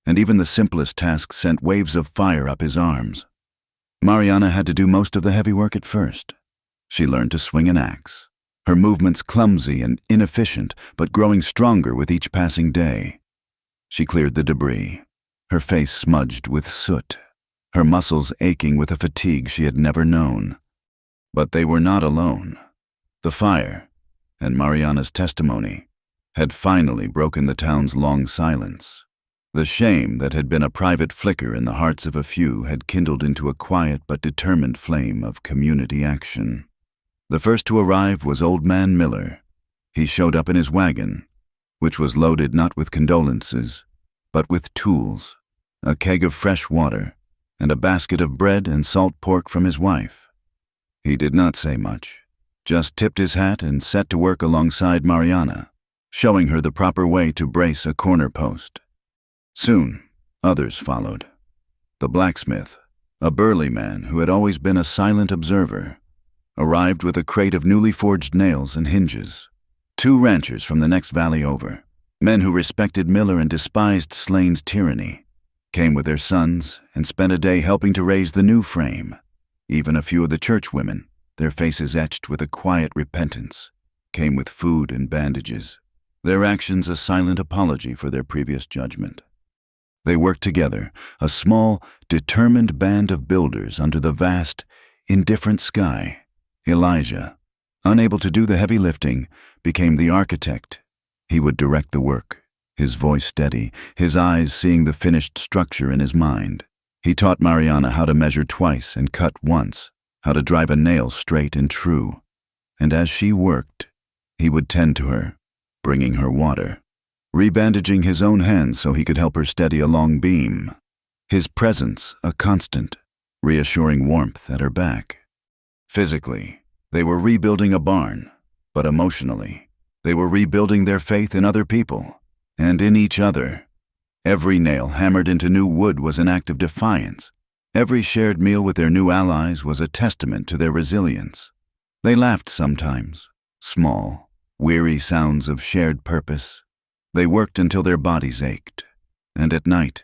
and even the simplest task sent waves of fire up his arms. Mariana had to do most of the heavy work at first. She learned to swing an axe, her movements clumsy and inefficient, but growing stronger with each passing day. She cleared the debris, her face smudged with soot, her muscles aching with a fatigue she had never known. But they were not alone. The fire, and Mariana's testimony, had finally broken the town's long silence. The shame that had been a private flicker in the hearts of a few had kindled into a quiet but determined flame of community action. The first to arrive was Old Man Miller. He showed up in his wagon, which was loaded not with condolences, but with tools, a keg of fresh water, and a basket of bread and salt pork from his wife. He did not say much, just tipped his hat and set to work alongside Mariana, showing her the proper way to brace a corner post. Soon, others followed. The blacksmith, a burly man who had always been a silent observer, arrived with a crate of newly forged nails and hinges. 2 ranchers from the next valley over, men who respected Miller and despised Slane's tyranny, came with their sons and spent a day helping to raise the new frame. Even a few of the church women, their faces etched with a quiet repentance, came with food and bandages, their actions a silent apology for their previous judgment. They worked together, a small, determined band of builders under the vast, indifferent sky. Elijah, unable to do the heavy lifting, became the architect. He would direct the work, his voice steady, his eyes seeing the finished structure in his mind. He taught Mariana how to measure twice and cut once, how to drive a nail straight and true. And as she worked, he would tend to her, bringing her water, rebandaging his own hands so he could help her steady a long beam. His presence a constant, reassuring warmth at her back. Physically, they were rebuilding a barn, but emotionally, they were rebuilding their faith in other people, and in each other. Every nail hammered into new wood was an act of defiance. Every shared meal with their new allies was a testament to their resilience. They laughed sometimes, small, weary sounds of shared purpose. They worked until their bodies ached, and at night,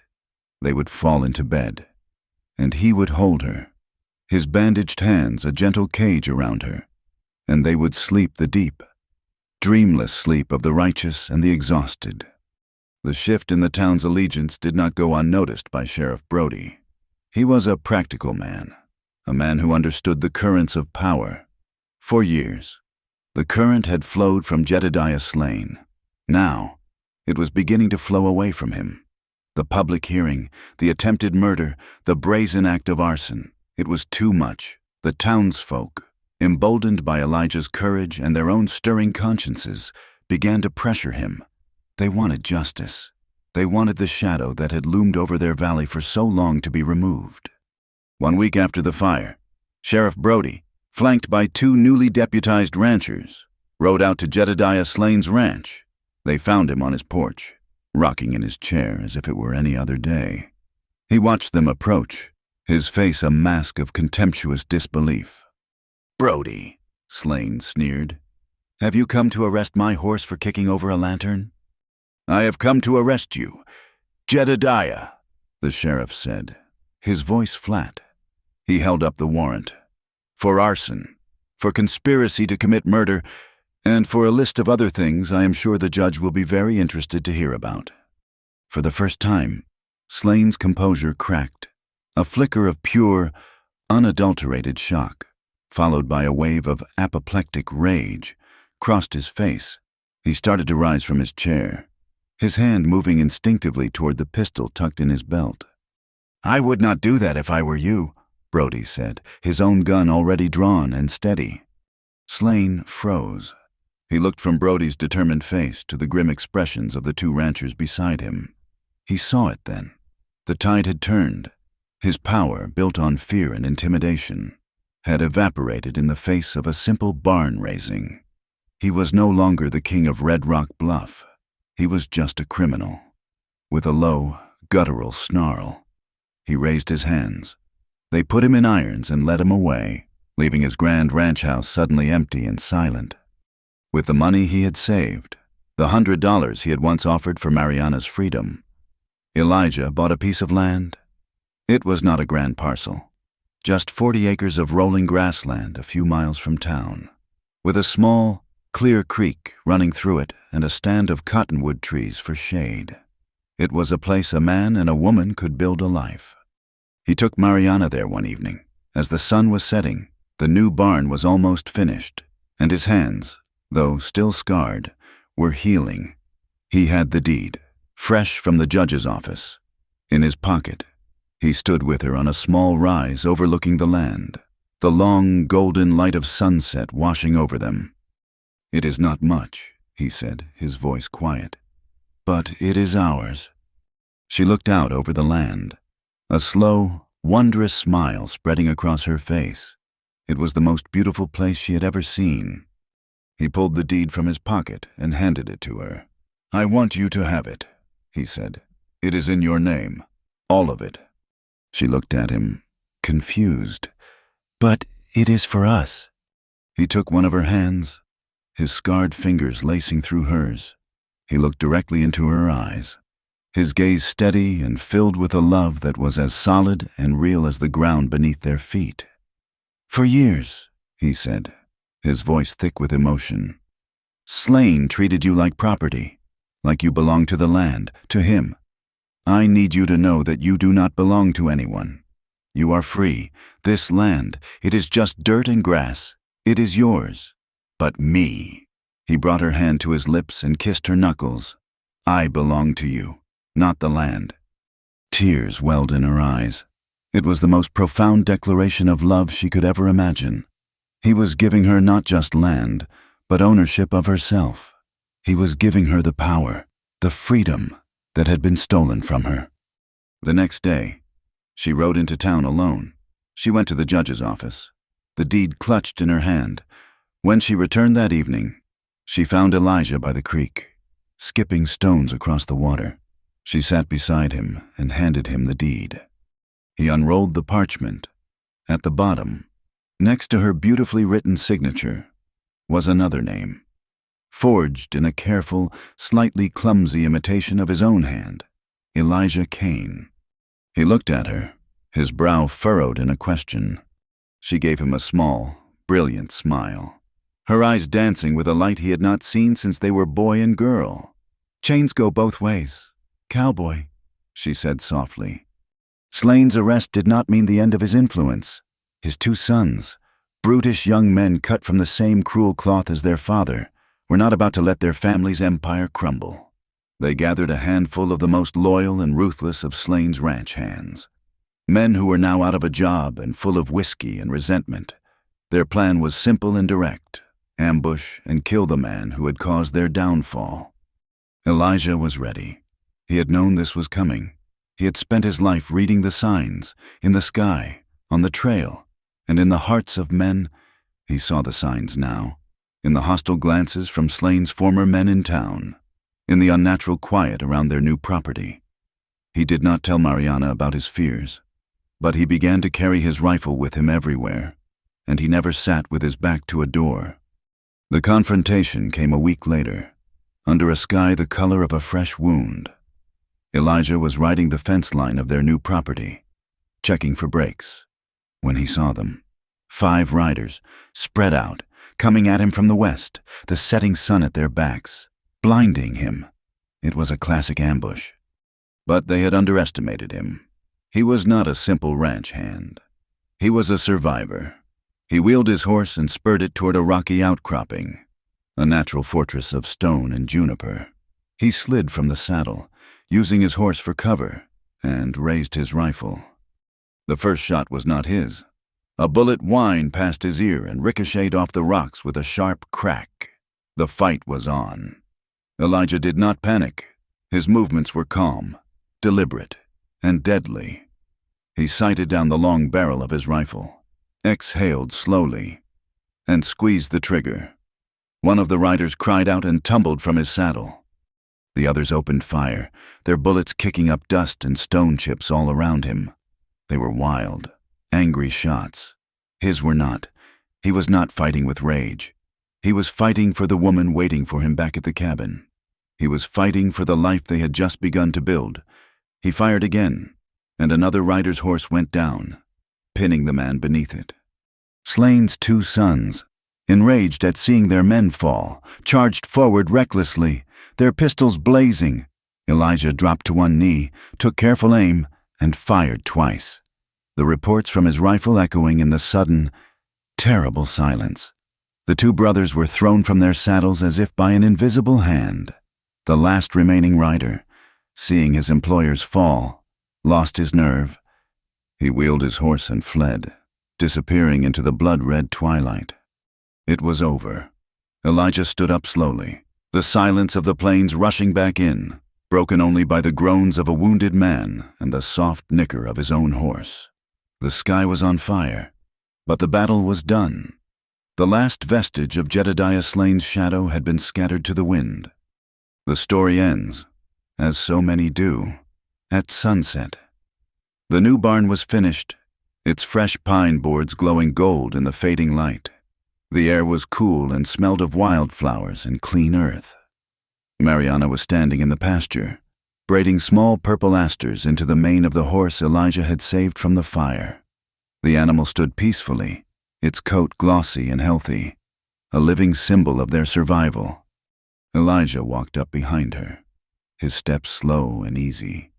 they would fall into bed, and he would hold her, his bandaged hands a gentle cage around her, and they would sleep the deep, dreamless sleep of the righteous and the exhausted. The shift in the town's allegiance did not go unnoticed by Sheriff Brody. He was a practical man, a man who understood the currents of power. For years, the current had flowed from Jedediah Slane. Now, it was beginning to flow away from him. The public hearing, the attempted murder, the brazen act of arson. It was too much. The townsfolk, emboldened by Elijah's courage and their own stirring consciences, began to pressure him. They wanted justice. They wanted the shadow that had loomed over their valley for so long to be removed. 1 week after the fire, Sheriff Brody, flanked by 2 newly deputized ranchers, rode out to Jedediah Slane's ranch. They found him on his porch, rocking in his chair as if it were any other day. He watched them approach, his face a mask of contemptuous disbelief. "Brody," Slane sneered, "have you come to arrest my horse for kicking over a lantern?" "I have come to arrest you, Jedediah," the sheriff said, his voice flat. He held up the warrant. "For arson, for conspiracy to commit murder, and for a list of other things I am sure the judge will be very interested to hear about." For the first time, Slane's composure cracked. A flicker of pure, unadulterated shock, followed by a wave of apoplectic rage, crossed his face. He started to rise from his chair, his hand moving instinctively toward the pistol tucked in his belt. "I would not do that if I were you," Brody said, his own gun already drawn and steady. Slane froze. He looked from Brody's determined face to the grim expressions of the 2 ranchers beside him. He saw it then. The tide had turned. His power, built on fear and intimidation, had evaporated in the face of a simple barn raising. He was no longer the king of Red Rock Bluff. He was just a criminal. With a low, guttural snarl, he raised his hands. They put him in irons and led him away, leaving his grand ranch house suddenly empty and silent. With the money he had saved, the $100 he had once offered for Mariana's freedom, Elijah bought a piece of land. It was not a grand parcel, just 40 acres of rolling grassland a few miles from town, with a small, clear creek running through it and a stand of cottonwood trees for shade. It was a place a man and a woman could build a life. He took Mariana there one evening. As the sun was setting, the new barn was almost finished, and his hands, though still scarred, were healing. He had the deed, fresh from the judge's office, in his pocket. He stood with her on a small rise overlooking the land, the long golden light of sunset washing over them. "It is not much," he said, his voice quiet, "but it is ours." She looked out over the land, a slow, wondrous smile spreading across her face. It was the most beautiful place she had ever seen. He pulled the deed from his pocket and handed it to her. "I want you to have it," he said. "It is in your name, all of it." She looked at him, confused. "But it is for us." He took one of her hands, his scarred fingers lacing through hers. He looked directly into her eyes, his gaze steady and filled with a love that was as solid and real as the ground beneath their feet. "For years," he said, his voice thick with emotion, "Slane treated you like property, like you belonged to the land, to him. I need you to know that you do not belong to anyone. You are free. This land, it is just dirt and grass. It is yours. But me." He brought her hand to his lips and kissed her knuckles. "I belong to you, not the land." Tears welled in her eyes. It was the most profound declaration of love she could ever imagine. He was giving her not just land, but ownership of herself. He was giving her the power, the freedom that had been stolen from her. The next day, she rode into town alone. She went to the judge's office, the deed clutched in her hand. When she returned that evening, she found Elijah by the creek, skipping stones across the water. She sat beside him and handed him the deed. He unrolled the parchment. At the bottom, next to her beautifully written signature, was another name, forged in a careful, slightly clumsy imitation of his own hand, Elijah Kane. He looked at her, his brow furrowed in a question. She gave him a small, brilliant smile, her eyes dancing with a light he had not seen since they were boy and girl. "Chains go both ways, Cowboy," she said softly. Slane's arrest did not mean the end of his influence. His two sons, brutish young men cut from the same cruel cloth as their father, were not about to let their family's empire crumble. They gathered a handful of the most loyal and ruthless of Slane's ranch hands, men who were now out of a job and full of whiskey and resentment. Their plan was simple and direct: ambush and kill the man who had caused their downfall. Elijah was ready. He had known this was coming. He had spent his life reading the signs, in the sky, on the trail, and in the hearts of men. He saw the signs now, in the hostile glances from Slane's former men in town, in the unnatural quiet around their new property. He did not tell Mariana about his fears, but he began to carry his rifle with him everywhere, and he never sat with his back to a door. The confrontation came a week later, under a sky the color of a fresh wound. Elijah was riding the fence line of their new property, checking for breaks, when he saw them. 5 riders, spread out, coming at him from the west, the setting sun at their backs, blinding him. It was a classic ambush. But they had underestimated him. He was not a simple ranch hand. He was a survivor. He wheeled his horse and spurred it toward a rocky outcropping, a natural fortress of stone and juniper. He slid from the saddle, using his horse for cover, and raised his rifle. The first shot was not his. A bullet whined past his ear and ricocheted off the rocks with a sharp crack. The fight was on. Elijah did not panic. His movements were calm, deliberate, and deadly. He sighted down the long barrel of his rifle, exhaled slowly, and squeezed the trigger. One of the riders cried out and tumbled from his saddle. The others opened fire, their bullets kicking up dust and stone chips all around him. They were wild, angry shots. His were not. He was not fighting with rage. He was fighting for the woman waiting for him back at the cabin. He was fighting for the life they had just begun to build. He fired again, and another rider's horse went down, pinning the man beneath it. Slane's 2 sons, enraged at seeing their men fall, charged forward recklessly, their pistols blazing. Elijah dropped to one knee, took careful aim, and fired twice, the reports from his rifle echoing in the sudden, terrible silence. The 2 brothers were thrown from their saddles as if by an invisible hand. The last remaining rider, seeing his employers fall, lost his nerve. He wheeled his horse and fled, disappearing into the blood-red twilight. It was over. Elijah stood up slowly, the silence of the plains rushing back in, broken only by the groans of a wounded man and the soft nicker of his own horse. The sky was on fire, but the battle was done. The last vestige of Jedediah Slane's shadow had been scattered to the wind. The story ends, as so many do, at sunset. The new barn was finished, its fresh pine boards glowing gold in the fading light. The air was cool and smelled of wildflowers and clean earth. Mariana was standing in the pasture, braiding small purple asters into the mane of the horse Elijah had saved from the fire. The animal stood peacefully, its coat glossy and healthy, a living symbol of their survival. Elijah walked up behind her, his steps slow and easy.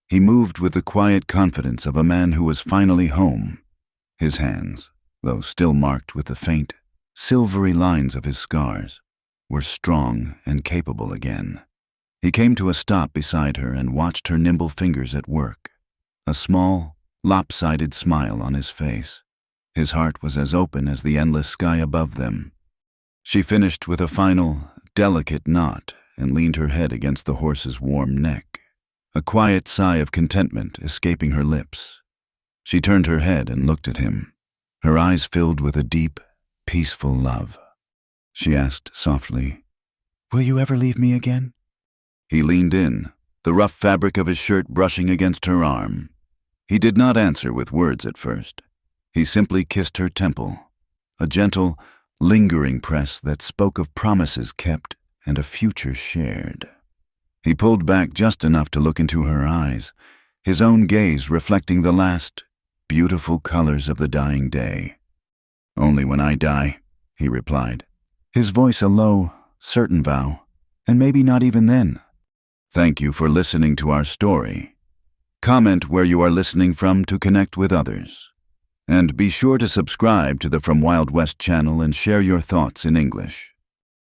He moved with the quiet confidence of a man who was finally home. His hands, though still marked with the faint, silvery lines of his scars, were strong and capable again. He came to a stop beside her and watched her nimble fingers at work, a small, lopsided smile on his face. His heart was as open as the endless sky above them. She finished with a final, delicate knot and leaned her head against the horse's warm neck, a quiet sigh of contentment escaping her lips. She turned her head and looked at him, her eyes filled with a deep, peaceful love. She asked softly, "Will you ever leave me again?" He leaned in, the rough fabric of his shirt brushing against her arm. He did not answer with words at first. He simply kissed her temple, a gentle, lingering press that spoke of promises kept and a future shared. He pulled back just enough to look into her eyes, his own gaze reflecting the last, beautiful colors of the dying day. "Only when I die," he replied, his voice a low, certain vow, and maybe not even then. Thank you for listening to our story. Comment where you are listening from to connect with others. And be sure to subscribe to the From Wild West channel and share your thoughts in English.